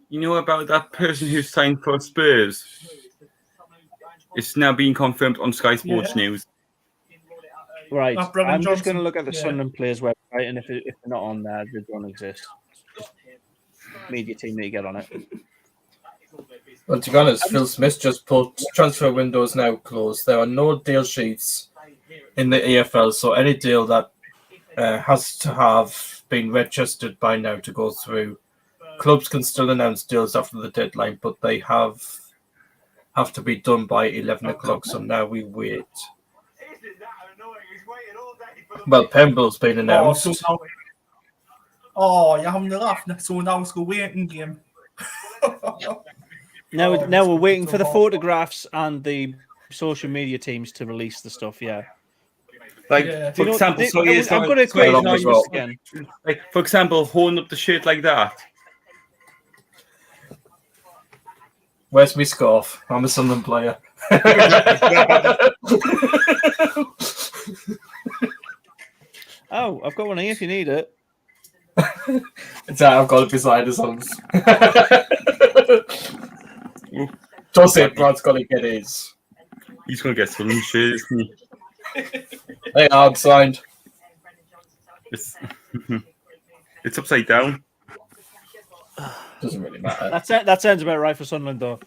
you know about that person who signed for Spurs? It's now being confirmed on Sky Sports News. Right. That's Brennan I'm just Johnson. going to look at the Yeah. Sunderland players website, and if they're not on there, they don't exist. Just media team need to get on it. Well, to be honest, Phil Smith just put transfer windows now closed. There are no deal sheets in the EFL, so any deal that has to have been registered by now to go through. Clubs can still announce deals after the deadline, but they have to be done by 11 o'clock, so now we wait. Well, Pembroke's been announced. You're having a laugh. So now it's the waiting game. Now we're waiting for the photographs and the social media teams to release the stuff. Yeah. Like, Yeah. for example, I'm going to equate long as well. again. like, for example, holding up the shirt like that. Where's my scarf? I'm a Sunderland player. Oh, I've got one here if you need it. It's out. I've got it beside his arms. Just it. Brad's got to get his. He's going to get some shit, isn't he? They are signed. It's, it's upside down. Doesn't really matter. That sounds about right for Sunderland, though.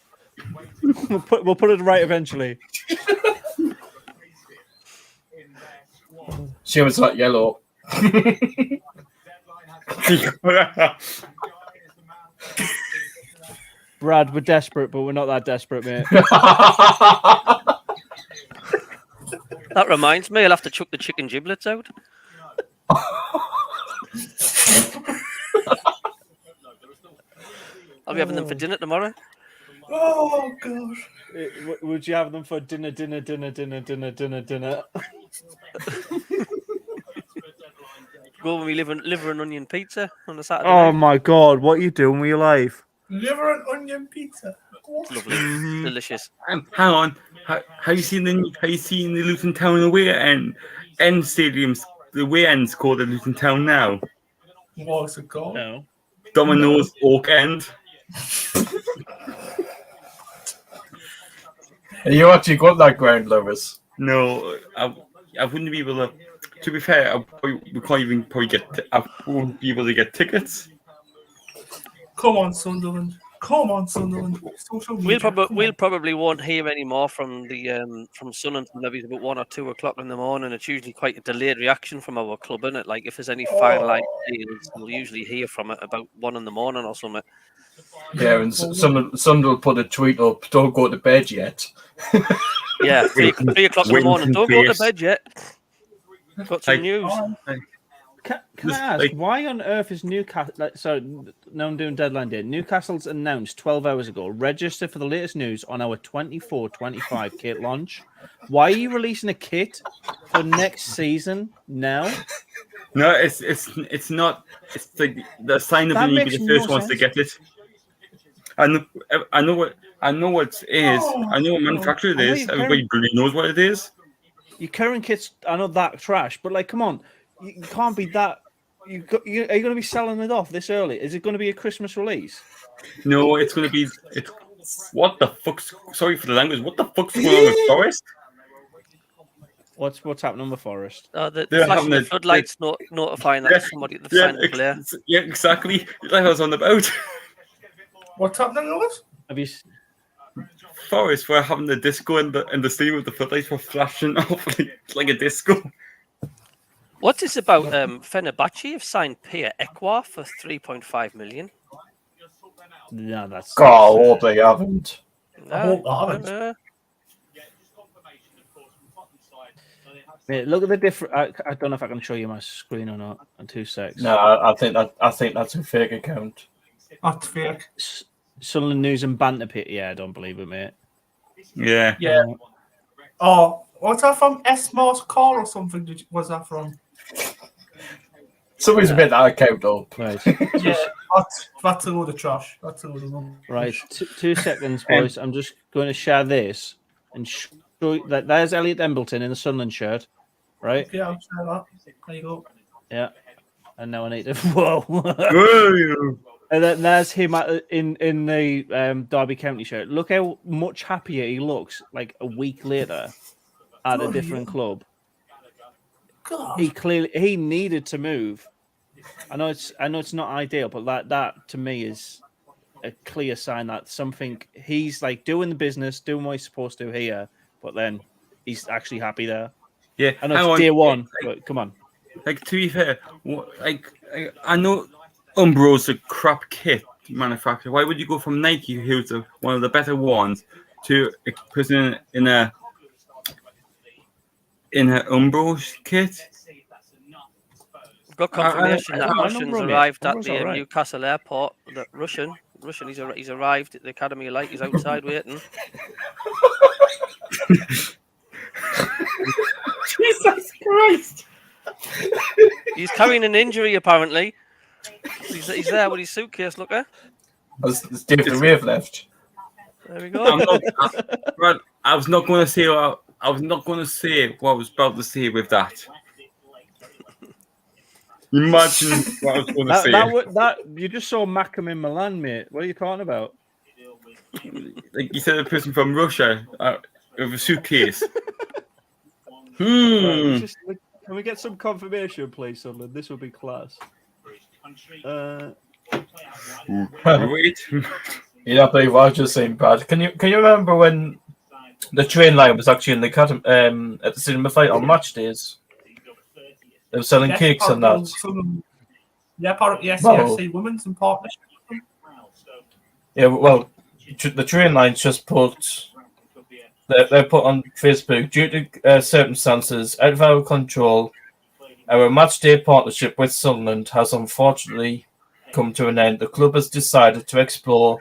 we'll put it right eventually. She was like yellow. Brad, we're desperate, but we're not that desperate, mate. That reminds me, I'll have to chuck the chicken giblets out. I'll be having them for dinner tomorrow. Oh god. Would you have them for dinner? Go with me liver and onion pizza on a Saturday. Oh night. my god, what are you doing with your life? Liver and onion pizza. Lovely, delicious. Hang on. Have you seen the Luton Town away end stadiums? The away end's called the Luton Town now. What's it called? No. Domino's Oak End. Are you actually got that ground, Lewis? No, I wouldn't be able to. To be fair, we can't even probably get. I won't be able to get tickets. Come on, Sunderland. Come on, Sunderland. Social media. We'll probably won't hear any more from the from Sun until maybe about 1 or 2 o'clock in the morning. It's usually quite a delayed reaction from our club, isn't it? Like if there's any finalised deals, we'll usually hear from it about 1 in the morning or something. Yeah, and Sunderland put a tweet up, don't go to bed yet. Yeah, 3 o'clock in the morning. Don't go to bed yet. Got some news. Can I ask, why on earth is Newcastle... So, now I'm doing deadline day. Newcastle's announced 12 hours ago, register for the latest news on our 24-25 kit launch. Why are you releasing a kit for next season now? No, it's not. It's like the sign of the league is the first ones to get it. I know what it is. I know what manufacturer it is. Everybody really knows what it is. Your current kit's, I know that trash, but like, come on, you can't be that. Are you going to be selling it off this early? Is it going to be a Christmas release? No, it's going to be. What the fuck's? Sorry for the language. What the fuck's going on with Forest? What's happening with Forest? The flashing the floodlights notifying that somebody at the signed the player. Yeah, exactly. Like I was on about. What's happening, Lewis? Have you? Forest were having the disco and the stadium with the floodlights were flashing off like a disco. What's this about? Fenerbahce have signed Pierre Ekwa for 3.5 million. No, that's. God, I hope they haven't. I hope they haven't. Mate, look at the different. I don't know if I can show you my screen or not. In 2 secs. No, I think that's a fake account. That's fake. Sunderland News and Banter Pit. Yeah, I don't believe it, mate. Yeah. Yeah. Oh, what's that from? S-Morse Call or something? Was that from? Somebody's made that account up. Right. Yeah, that's a load of trash. That's a load of rubbish. Right. 2 seconds, boys. I'm just going to share this and show you that there's Elliot Embleton in the Sunderland shirt. Right? Yeah, I'll share that. There you go. Yeah. And now I need to. Whoa. And then there's him in the Derby County shirt. Look how much happier he looks like a week later at a different club. God. He needed to move. I know it's not ideal, but that to me is a clear sign that something he's like doing the business, doing what he's supposed to here, but then he's actually happy there. Yeah, I know it's day one, but come on. Like to be fair, I know Umbro's a crap kit manufacturer. Why would you go from Nike, who's one of the better ones, to a person in a Umbro kit? We've got confirmation that Russian's arrived at the right. Newcastle airport. That Russian, he's arrived at the Academy of Light. He's outside waiting. Jesus Christ! He's carrying an injury apparently. He's there with his suitcase. Look there. It's David Wave left. There we go. I was not going to say what I was about to say with that. Imagine what I was going to say. That you just saw Mackham in Milan, mate. What are you talking about? Like you said, a person from Russia with a suitcase. Right, can we get some confirmation, please, Sunderland? This would be class. Wait. You don't believe what I was just saying, Brad. Can you remember when the train line was actually in the academy, at the cinema fight on match days? They were selling cakes and that. Part of the SCFC Women's and Partnership. Yeah, well, the train lines just they're put on Facebook due to circumstances out of our control. Our match day partnership with Sunderland has unfortunately come to an end. The club has decided to explore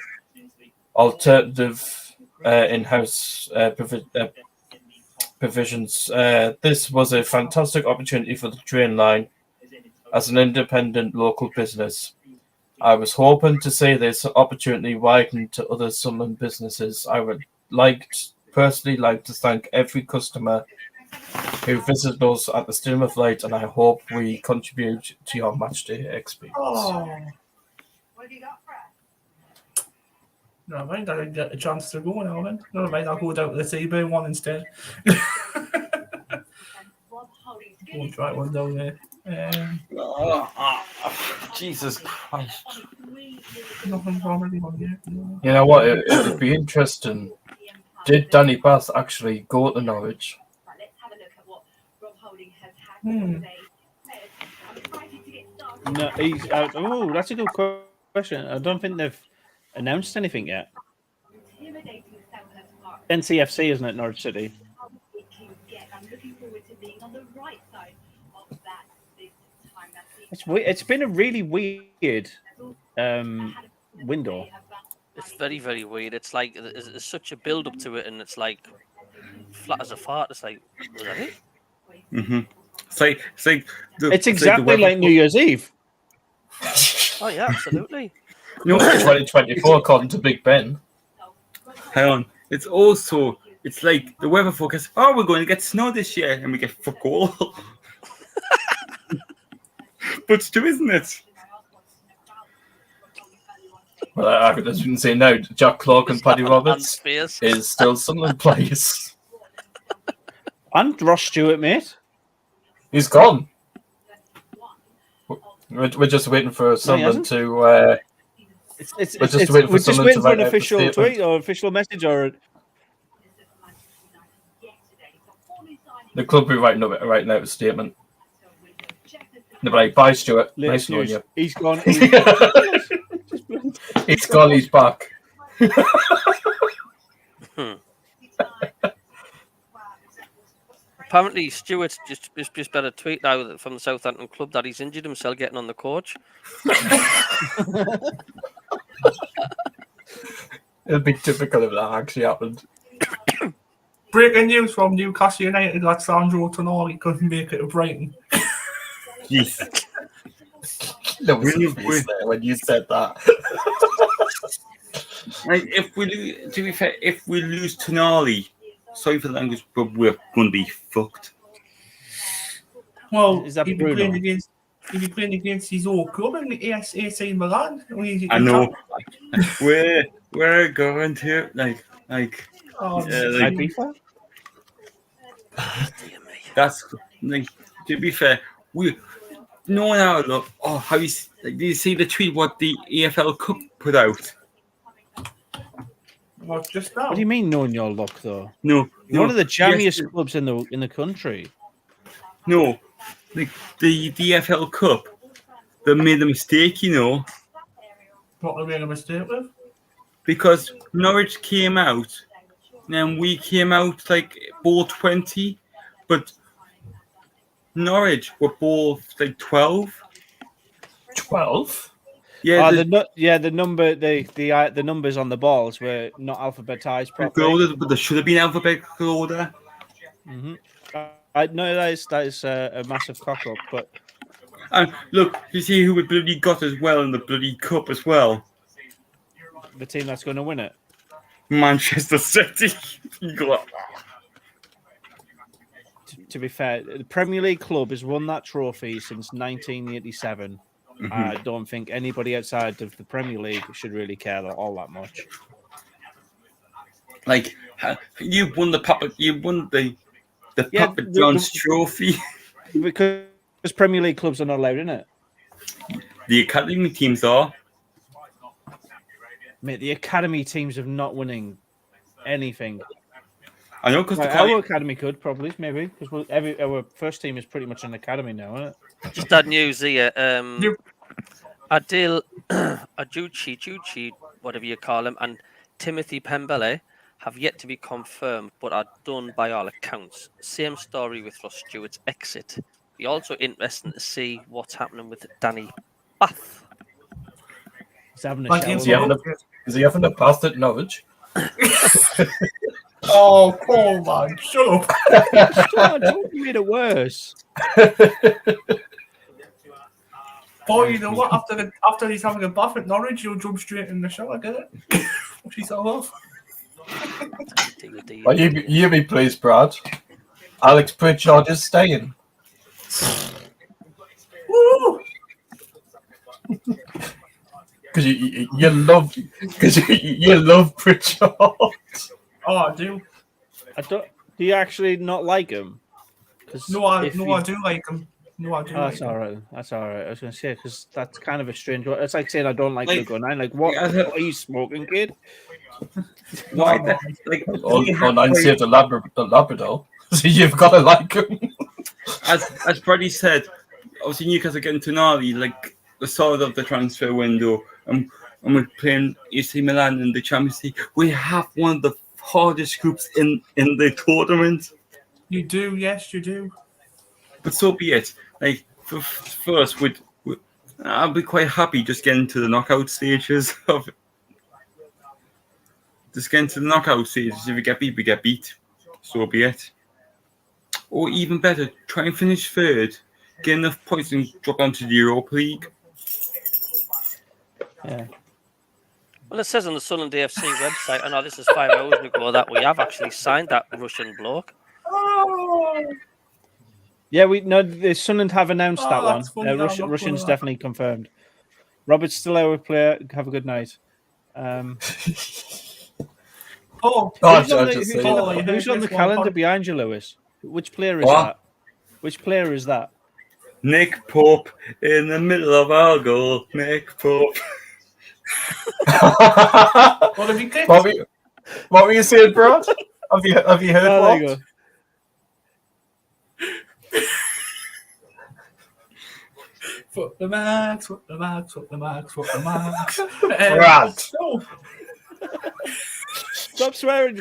alternative in-house provisions. This was a fantastic opportunity for the train line as an independent local business. I was hoping to see this opportunity widen to other Sunderland businesses. I would personally like to thank every customer who visited us at the Cinema Flight, and I hope we contribute to your matchday experience. What have you got, Fred? Never mind, I didn't get a chance to go now then. Never mind, I'll go down to the CB one instead. We'll try one down there. Jesus Christ. Nothing wrong with anyone yet. No. You know what? It'd be interesting. Did Danny Bath actually go to Norwich? Let's have a look at what Rob Holding has had today. I'm excited to get started. No, he's. That's a good question. I don't think they've announced anything yet. NCFC, isn't it, Norwich City? I'm looking forward to being on the right side of that this time. It's been a really weird window. It's very, very weird. It's like there's such a build up to it, and it's like flat as a fart. It's like, was that it? Mm-hmm. It's exactly like New Year's Eve. Oh yeah, absolutely. No, 2024, according to Big Ben. hang on. It's like the weather forecast. Oh, we're going to get snow this year, and we get fuck all. But it's true, isn't it? Well, as you can see now, Jack Clark and Paddy Roberts is still Sunderland players. And Ross Stewart, mate. He's gone. We're just waiting for Sunderland to. We're just waiting for an official tweet or official message, or the club will be writing out a statement. They'll be like, "Bye, Stuart. Nice knowing you." He's gone. He's gone. He's back. Apparently, Stuart just better tweet now from the Southampton club that he's injured himself getting on the coach. It'll be typical if that actually happened. Breaking news from Newcastle United that Sandro Tonali couldn't make it to Brighton. Yes. There was a face there when you said that. Like, to be fair, if we lose Tonali, sorry for the language, but we're going to be fucked. Well, Is that he'd be Bruno? playing against his old club in the AC Milan. I know. We're going to Ibiza? that's like, to be fair, no one out look. Oh, how you did you see the tweet what the EFL Cup put out? Well, just now. What do you mean, knowing your luck, though? No, One of the jammiest yes, clubs in the country. no, the EFL Cup. They made a mistake, you know, What they made a mistake with? because Norwich came out, and then we came out like ball 20, but Norwich were both like 12. 12? Yeah, the numbers on the balls were not alphabetized properly. but there should have been alphabetical order. Mm-hmm. I know that is a massive cock up, but And look, you see who we bloody got as well in the bloody cup as well. the team that's going to win it. Manchester City. You got to be fair, the Premier League club has won that trophy since 1987. I don't think anybody outside of the Premier League should really care all that much. Like you won the Papa John's trophy. Because Premier League clubs are not allowed in it. The academy teams are. Mate, the academy teams have not winning anything. I know because our academy could probably maybe because our first team is pretty much an academy now, isn't it? Just that news here. Adil Ajuchi, whatever you call him, and Timothy Pembele have yet to be confirmed, but are done by all accounts. Same story with Ross Stewart's exit. Be also interesting to see what's happening with Danny Bath. He's having a Like, is he having a bath at Norwich? Oh, come on, shut up. Don't you made it worse. Boy, you know what? After he's having a bath at Norwich, he'll jump straight in the shower, get it? Wash himself off. Well, you be pleased, Brad. Alex Pritchard is staying. Woo! Because you love Pritchard. Oh, I do. Do you actually not like him? No, I do like him. No, I do. That's all right. That's all right. I was going to say because that's kind of a strange one. It's like saying I don't like Luke O'Neill. Like, what are you smoking, kid? Why? O'Neill saved the Labrador, so you've got to like him. As Brady said, obviously Newcastle getting to Nari, like the start of the transfer window, and we're playing AC Milan in the Champions League. We have one of the hardest groups in the tournament. You do, yes, you do. But so be it. Like for us, I'll be quite happy just getting to the knockout stages of it. Just getting to the knockout stages. If we get beat, we get beat. So be it. Or even better, try and finish third, get enough points and drop onto the Europa League. Yeah. Well, it says on the Sunderland AFC website, I know this is 5 hours ago, that we have actually signed that Russian bloke. Oh, Yeah, the Sunderland have announced that one. that's funny, Russian's that. definitely confirmed. Robert's still our player. Have a good night. oh, Who's on the calendar behind you, Lewis? Which player is that? Which player is that? Nick Pope in the middle of our goal. Nick Pope. What have you kicked? What were you saying, Brad? Have you heard Oh, what? there you go. Foot the max, foot the max, foot the max, foot the max. Brad. Stop swearing.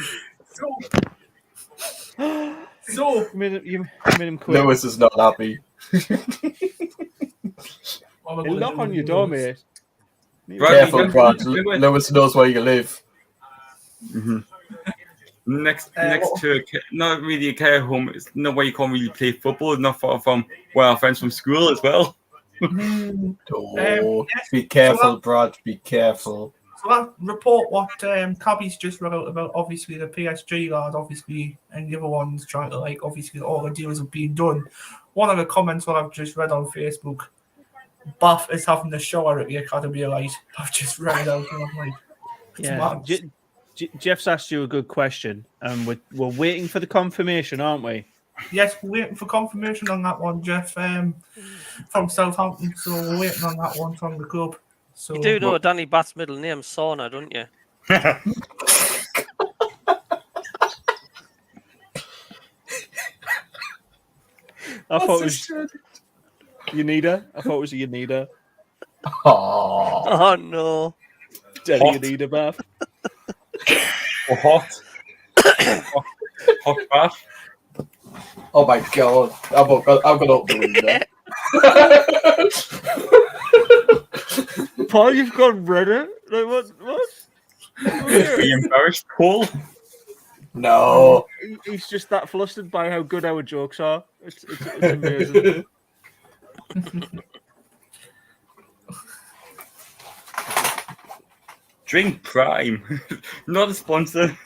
So, You made him quit. Lewis is not happy. He'll knock on your door, mate. Careful, Brad. Lewis knows where you live. Mm-hmm. Next to not really a care home. It's not where you can't really play football. Not far from where our friends from school as well. Oh, be careful, Brad. Be careful. So that report what Cabby's just wrote about, obviously the PSG lad, obviously, and the other ones trying to obviously all the deals have been done. One of the comments what I've just read on Facebook, Bath is having the shower at the Academy Light. I've just read it out and I'm like, Yeah. Jeff's asked you a good question, and we're waiting for the confirmation, aren't we? yes, we're waiting for confirmation on that one, Jeff, from Southampton. So we're waiting on that one from the club. So You do know Danny Bath's middle name, Sauna, don't you? I thought it was Yanida. I thought it was Yanida. Oh, Oh, no. Danny Yanida Bath. Or hot. Hot bath. oh my God! I'm gonna open the window. Paul, you've gone Reddit? Like, what? Be embarrassed, Paul. No. He's just that flustered by how good our jokes are. It's amazing. Drink Prime. Not a sponsor.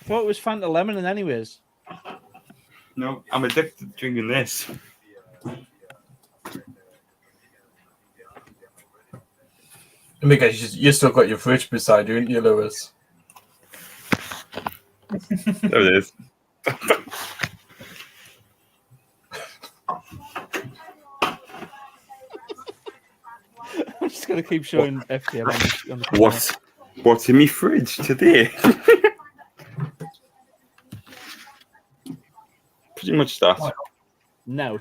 thought it was Fanta Lemon, anyways. No, I'm addicted to drinking this. Because you still got your fridge beside you, ain't you, Lewis? There it is. I'm just going to keep showing FTM on the What's in my fridge today? Pretty much that. No.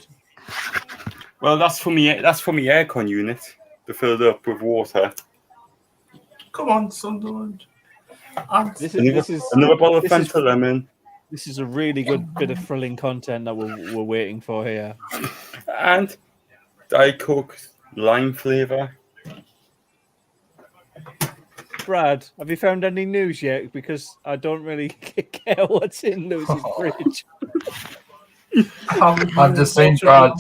Well, that's for me. That's for my aircon unit to fill it up with water. Come on, Sunderland. This is Another bottle of Fanta Lemon. This is a really good bit of thrilling content that we're waiting for here. And Diet Coke lime flavour. Brad, have you found any news yet? Because I don't really care what's in Lewis's fridge. I've just seen Brad.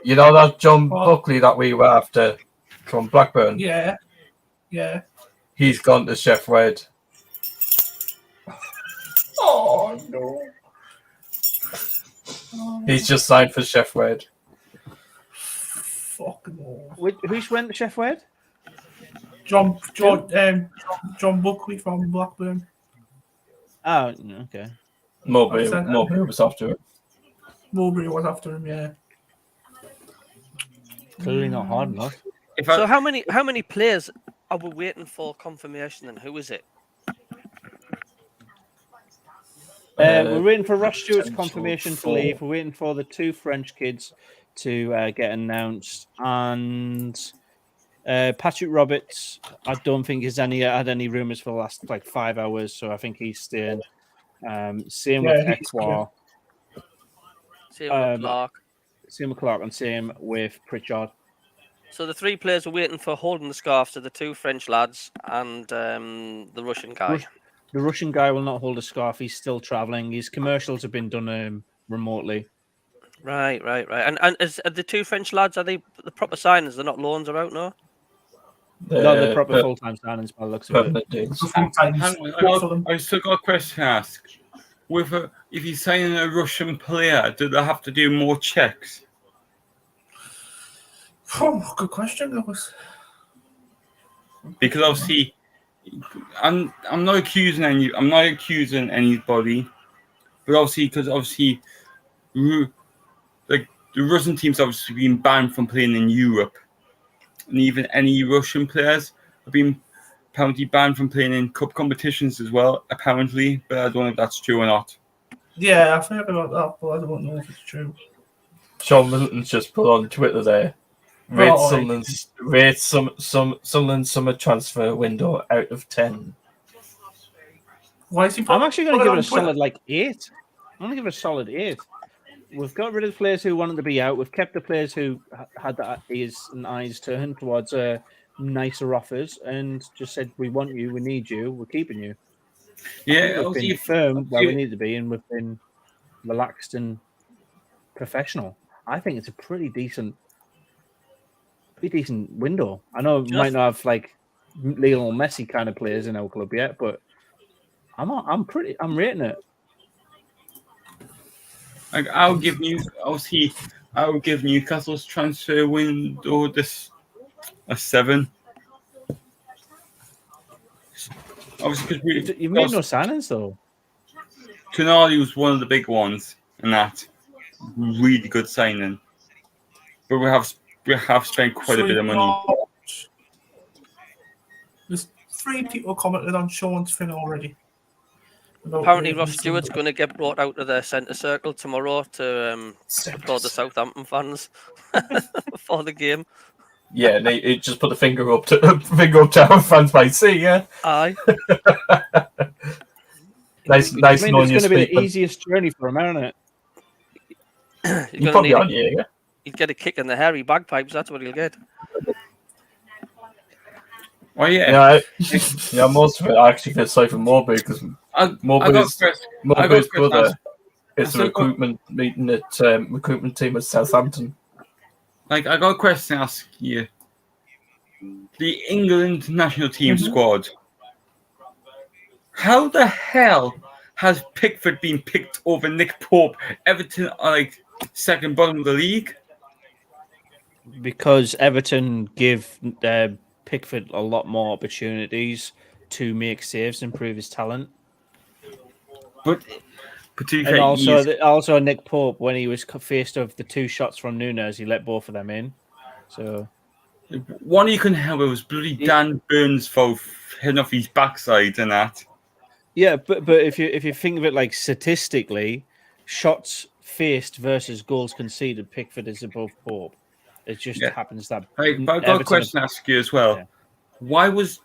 You know that John Buckley that we were after from Blackburn? Yeah. He's gone to Chef Wed. Oh no. He's just signed for Chef Wed. Fucking no. Who's went to Chef Wed? John Buckley from Blackburn. Oh, okay. Mowbray was after it. Mowbray was after him, yeah. Clearly not hard enough. So how many players are we waiting for confirmation, and who is it? We're waiting for Ross Stewart's confirmation to leave. We're waiting for the 2 French kids to get announced, and Patrick Roberts. I don't think has had any rumours for the last 5 hours, so I think he's staying. Same with Ekwa. Same with Clark. Same with Clark, and same with Pritchard. So the 3 players are waiting for holding the scarves are the 2 French lads and the Russian guy. The Russian guy will not hold a scarf. He's still travelling. His commercials have been done remotely. Right. And are the 2 French lads, are they the proper signings? They're not loans or out, no? Not the proper full-time signings by the looks of it. I still got a question to ask. If he's signing a Russian player, do they have to do more checks? Oh, good question, Lewis. Because obviously, I'm not accusing anybody, but obviously, the Russian team's obviously been banned from playing in Europe, and even any Russian players have been apparently banned from playing in cup competitions as well. Apparently, but I don't know if that's true or not. Yeah, I've heard about that, but I don't know if it's true. Sean Middleton's just put on Twitter there. Rate Sunderland's summer transfer window out of 10. Why is he? I'm actually going to give it a solid 8. I'm going to give it a solid 8. We've got rid of the players who wanted to be out. We've kept the players who had their ears and eyes turned towards nicer offers and just said, "We want you, we need you, we're keeping you." Yeah, we've been firm where we need to be, and we've been relaxed and professional. I think it's a pretty decent window. I know we might not have Lionel Messi kind of players in our club yet, but I'm rating it. I'll give Newcastle's transfer window this a 7. Obviously, because you've made no signings though. Tonali was one of the big ones, and that really good signing. But we have spent quite a bit of money. There's 3 people commented on Sean's thing already. Apparently, Ross Stewart's going to get brought out of the centre circle tomorrow to support the Southampton fans for the game. Yeah, and he just put the finger up to our fans might see. Yeah. Aye. It's nice going to be the easiest journey for him, isn't it? He's probably on here. Yeah. He'd get a kick in the hairy bagpipes. That's what he'll get. Oh yeah. Yeah, most of it I actually feel sorry for Mowbray because Mowbray's brother is a recruitment meeting at recruitment team at Southampton. I got a question to ask you. The England national team squad. How the hell has Pickford been picked over Nick Pope? Everton are like second bottom of the league. Because Everton give Pickford a lot more opportunities to make saves and prove his talent. But to be And fair, also Nick Pope, when he was faced with the 2 shots from Nunes, he let both of them in. So one you can help it was bloody Dan Burns for hitting off his backside and that. Yeah, but if you think of it like statistically, shots faced versus goals conceded, Pickford is above Pope. It just happens that. But I've got a question to ask you as well. Yeah. Why was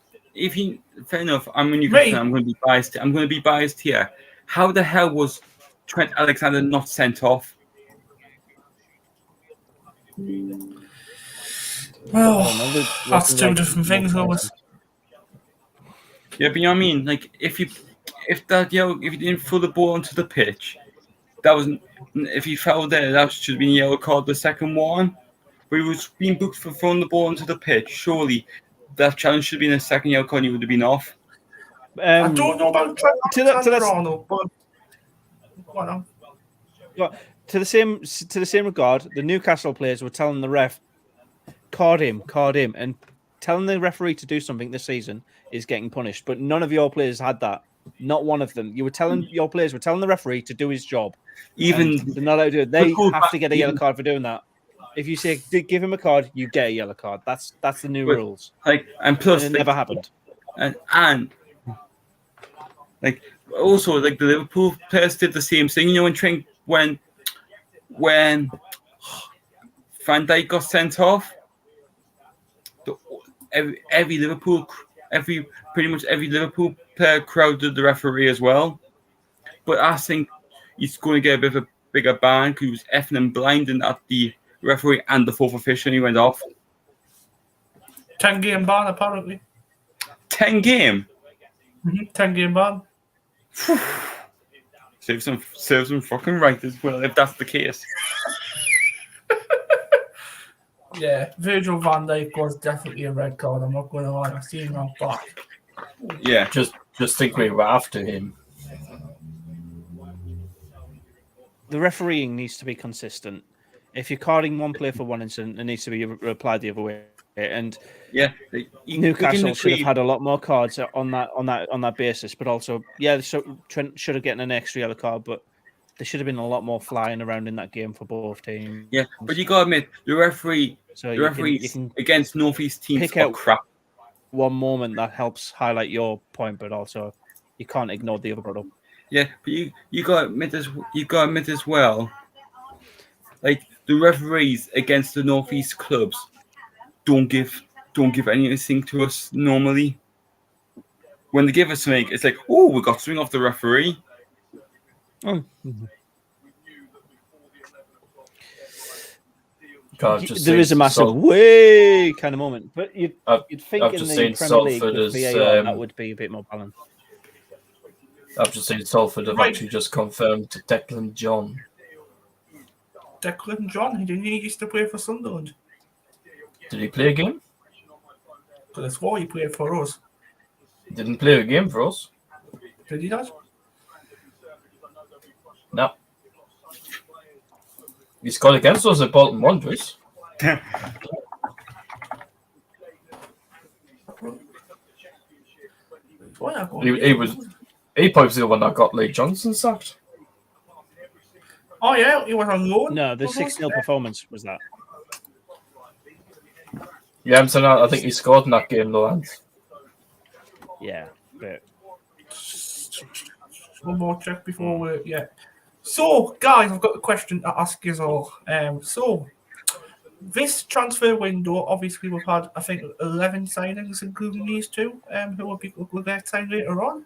fair enough? I'm going to be biased. I'm going to be biased here. How the hell was Trent Alexander not sent off? Well, that's 2 different things. Yeah, but you know what I mean. Like if you didn't throw the ball onto the pitch, that wasn't. If he fell there, that should have been a yellow card. The second one, where he was being booked for throwing the ball onto the pitch. Surely that challenge should have been a second yellow card. And he would have been off. I don't know about Toronto, but to the same regard, the Newcastle players were telling the ref, card him, and telling the referee to do something this season is getting punished. But none of your players had that. Not one of them. Your players were telling the referee to do his job. Even they're not allowed to do it. They have to get a yellow card for doing that. If you say give him a card, you get a yellow card. That's the new rules. And plus, it never happened. And also the Liverpool players did the same thing. You know, when Van Dijk got sent off, pretty much every Liverpool player crowded the referee as well. But I think he's going to get a bit of a bigger ban because he was effing and blinding at the referee and the 4th official, and he went off. 10-game ban, apparently. 10 game? 10-game ban. Serves them fucking right as well, if that's the case. Yeah, Virgil van Dijk was definitely a red card. I'm not going to lie. I've seen him on back. Yeah. Just think we were after him. The refereeing needs to be consistent. If you're carding one player for one incident, it needs to be applied the other way. And Newcastle should have had a lot more cards on that basis. But also, so Trent should have gotten an extra yellow card, but there should have been a lot more flying around in that game for both teams. Yeah, but you gotta admit, the referee against Northeast teams are crap. One moment that helps highlight your point, but also you can't ignore the other product. Yeah, but you gotta admit as well, like the referees against the Northeast clubs don't give anything to us normally. When they give us something, it's like, oh, we got something off the referee. Oh. There is a massive way kind of moment, but you'd think in the Premier League with VAR that would be a bit more balanced. I've just seen Salford have actually just confirmed Declan John. Declan John? He used to play for Sunderland. Did he play a game? Because that's why he played for us. He didn't play a game for us. Did he not? No. He scored against us at Bolton Wanderers. He probably the one that got Lee Johnson sacked. Oh yeah, he was on loan. No, the 6-0 performance was that. Yeah, I'm saying I think he scored in that game, though. Yeah, but one more check before we So, guys, I've got a question to ask you all. So, this transfer window, obviously, we've had, I think, 11 signings, including these two, who will get signed later on.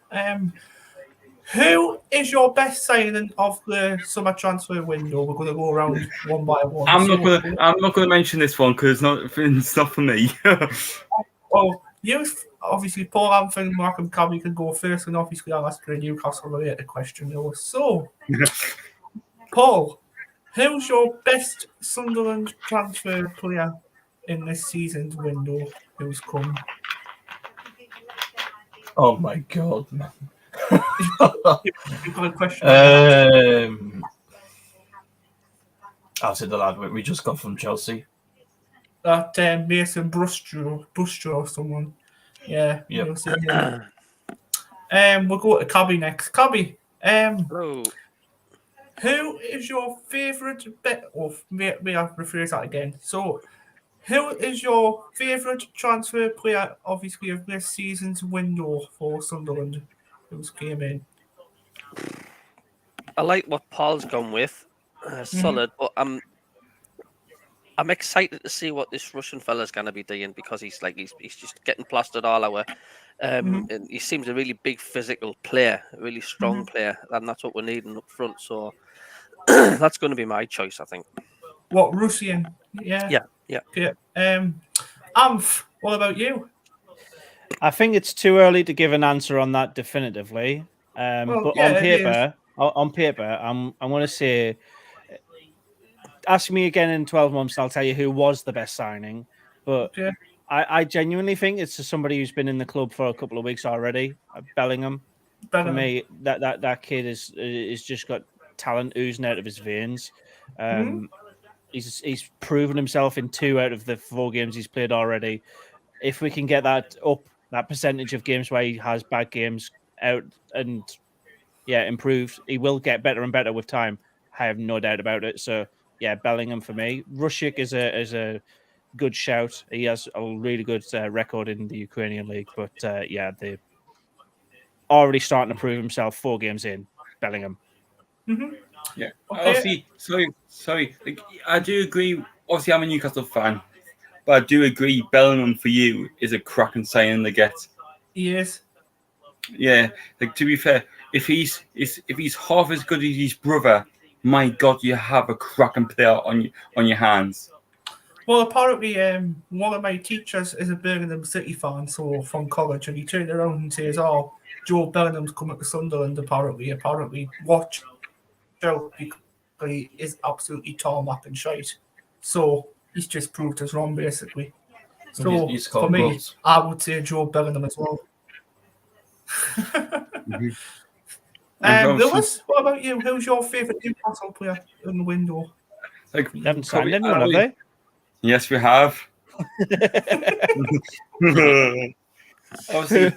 Who is your best signing of the summer transfer window? We're going to go around one by one. I'm not going to mention this one because it's not for me. Well, you obviously, Paul Anthony, Markham Cabby can go first, and obviously I'll ask you a Newcastle-related question. So, Paul, who's your best Sunderland transfer player in this season's window who's come? Oh my God, man. You've got a question. I'll say the lad we just got from Chelsea. That Mason Brustro or someone. Yeah. Yep. We'll see him. We'll go to Cabby next. Cabby, Hello. who is your favourite may I rephrase that again? So, who is your favourite transfer player, obviously, of this season's window for Sunderland, who's came in? I like what Paul's gone with. Solid, but I'm excited to see what this Russian fella's going to be doing, because he's just getting plastered all over. And he seems a really big physical player, a really strong player, and that's what we're needing up front. So that's going to be my choice, I think. What, Russian? Yeah. Yeah. Okay. Amph, what about you? I think it's too early to give an answer on that definitively. But on paper, I'm going to say, ask me again in 12 months, and I'll tell you who was the best signing. But I genuinely think it's somebody who's been in the club for a couple of weeks already. Bellingham. For me, that kid is just got talent oozing out of his veins. He's proven himself in 2 out of the 4 games he's played already. If we can get that up, that percentage of games where he has bad games out and improved, he will get better and better with time. I have no doubt about it. So Bellingham for me. Rushik is a good shout. He has a really good record in the Ukrainian league, but they're already starting to prove himself 4 games in. Bellingham. Yeah. Obviously, sorry. Like, I do agree. Obviously, I'm a Newcastle fan, but I do agree. Bellingham for you is a cracking signing to get. He is. Yeah. Like, to be fair, if he's half as good as his brother, my God, you have a cracking player on your hands. Well, apparently, one of my teachers is a Birmingham City fan, so from college, and he turned around and says, "Oh, Joe Bellingham's coming to Sunderland." Apparently, watch out, because he is absolutely tarmac and shite. So he's just proved us wrong, basically. So He's for me, goals. I would say Joe Bellingham as well. Lewis, what about you? Who's your favourite Newcastle player in the window? Like, They haven't signed anyone, have they? Yes, we have. Obviously,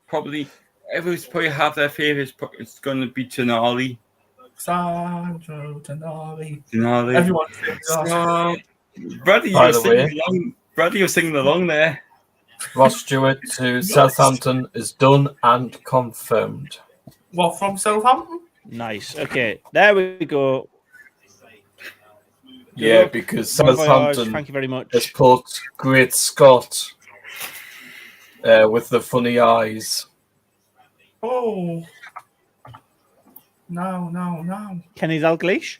probably everyone's probably have their favourites. It's going to be Tonali. Sandro Tonali. Tonali. Everyone thinks that. Brady, By you're the singing way, along. Brady, you're singing along there. Ross Stewart to Southampton is done and confirmed. What, from Southampton? Nice. Okay, there we go. Yeah, because Bon voyage. Southampton Thank you very much. has put Great Scott with the funny eyes. Oh. No. Kenny Dalglish.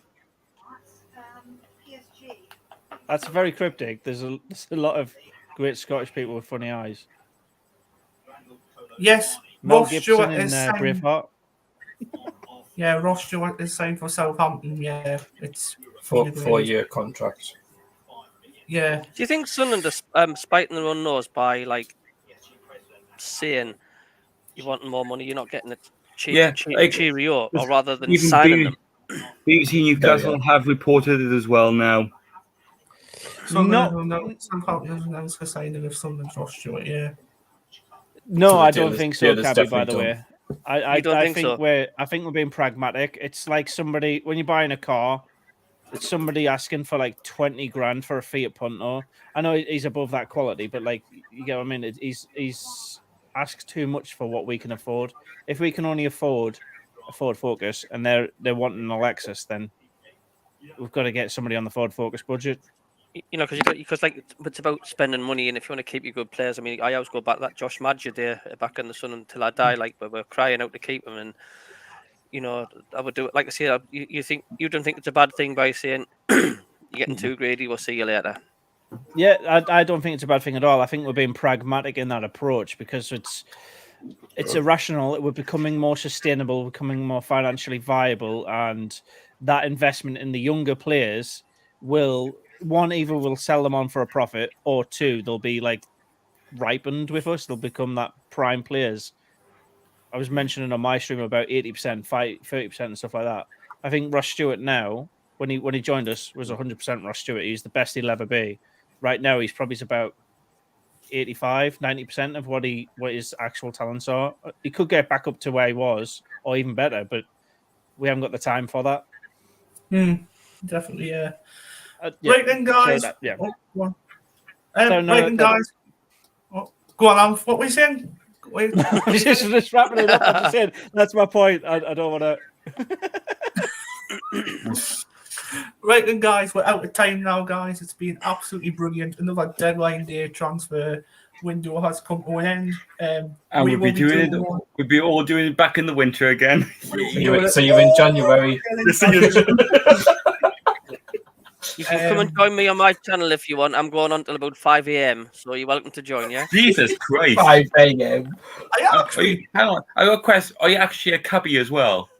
PSG. That's very cryptic. There's a lot of great Scottish people with funny eyes. Yes, Mel Ross Gibson Stewart in is signed. Braveheart. Yeah, Ross Stewart is signed for Southampton. Yeah, it's 4-year contract. Yeah. Do you think Sunderland are spiting their own nose by saying you want more money, you're not getting it cheerio, or rather than signing them? BBC Newcastle have reported it as well now. Southampton has announced the signing of Sunderland's Ross Stewart. Yeah. No, I don't think so, Cabby, by the way. I think think so? we're being pragmatic. It's like somebody when you're buying a car, it's somebody asking for like 20 grand for a Fiat Punto. I know he's above that quality, but like you get what I mean. He's asked too much for what we can afford. If we can only afford a Ford Focus and they're wanting an Lexus, then we've got to get somebody on the Ford Focus budget. You know, because it's about spending money, and if you want to keep your good players, I mean, I always go back to that Josh Madger there back in the sun until I die, like we're crying out to keep him, and you know, I would do it. Like I say, you don't think it's a bad thing by saying you're getting too greedy, we'll see you later. Yeah, I don't think it's a bad thing at all. I think we're being pragmatic in that approach because it's irrational. We're becoming more sustainable, becoming more financially viable, and that investment in the younger players will. One, either we'll sell them on for a profit, or 2, they'll be like ripened with us. They'll become that prime players. I was mentioning on my stream about 80%, 30% and stuff like that. I think Ross Stewart now, when he joined us, was 100% Ross Stewart. He's the best he'll ever be. Right now, he's probably about 85, 90% of what his actual talents are. He could get back up to where he was, or even better, but we haven't got the time for that. Definitely, yeah. Yeah. Right then, guys. So yeah. Oh, go on. Right then, guys. Oh, go on, Alf. What were you saying? Wait. just wrapping it up. I'm just saying, that's my point. I don't want to. Right then, guys, we're out of time now, guys. It's been absolutely brilliant. Another deadline day transfer window has come to an end. And we'll be doing it. We'll be all doing it back in the winter again. So you're in January. You can come and join me on my channel if you want. I'm going on till about 5 a.m. So you're welcome to join, yeah? Jesus Christ. 5 a.m. Hang on. I got a question. Are you actually a cabbie as well?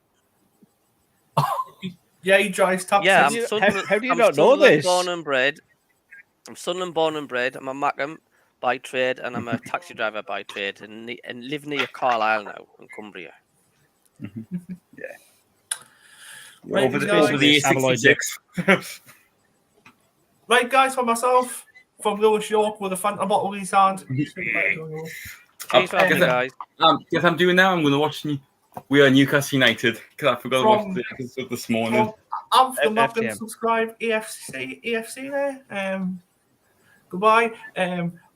Yeah, he drives taxis. Yeah, how do you not know this? Born and bred. I'm Sunderland born and bred. I'm a Mackham by trade, and I'm a taxi driver by trade, and live near Carlisle now in Cumbria. Yeah. Right, Over the A66. Right, guys, for myself, from Lewis York with a Fanta bottle in his hand. Cheers, guys. Guess I'm doing now. I'm going to watch. We are Newcastle United because I forgot about the episode this morning. I'm from Mackham. Subscribe, AFC there. Goodbye.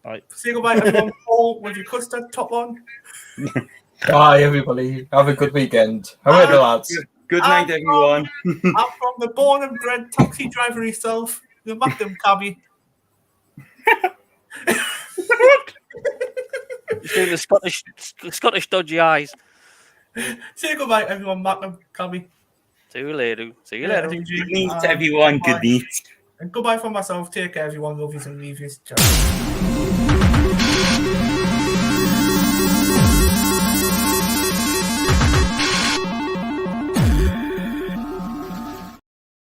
Right. Say goodbye, everyone. Paul with your custard top on. Bye, everybody. Have a good weekend. However, lads. Good night, everyone. I'm from the born and bred taxi driver himself, the Mackham cabbie. He's doing the Scottish dodgy eyes. Say goodbye, everyone. Mackham cabbie. See you later. See you Yeah, later. Good night, everyone. Good night. And goodbye from myself. Take care, everyone. Love yous and leave yous. Ciao.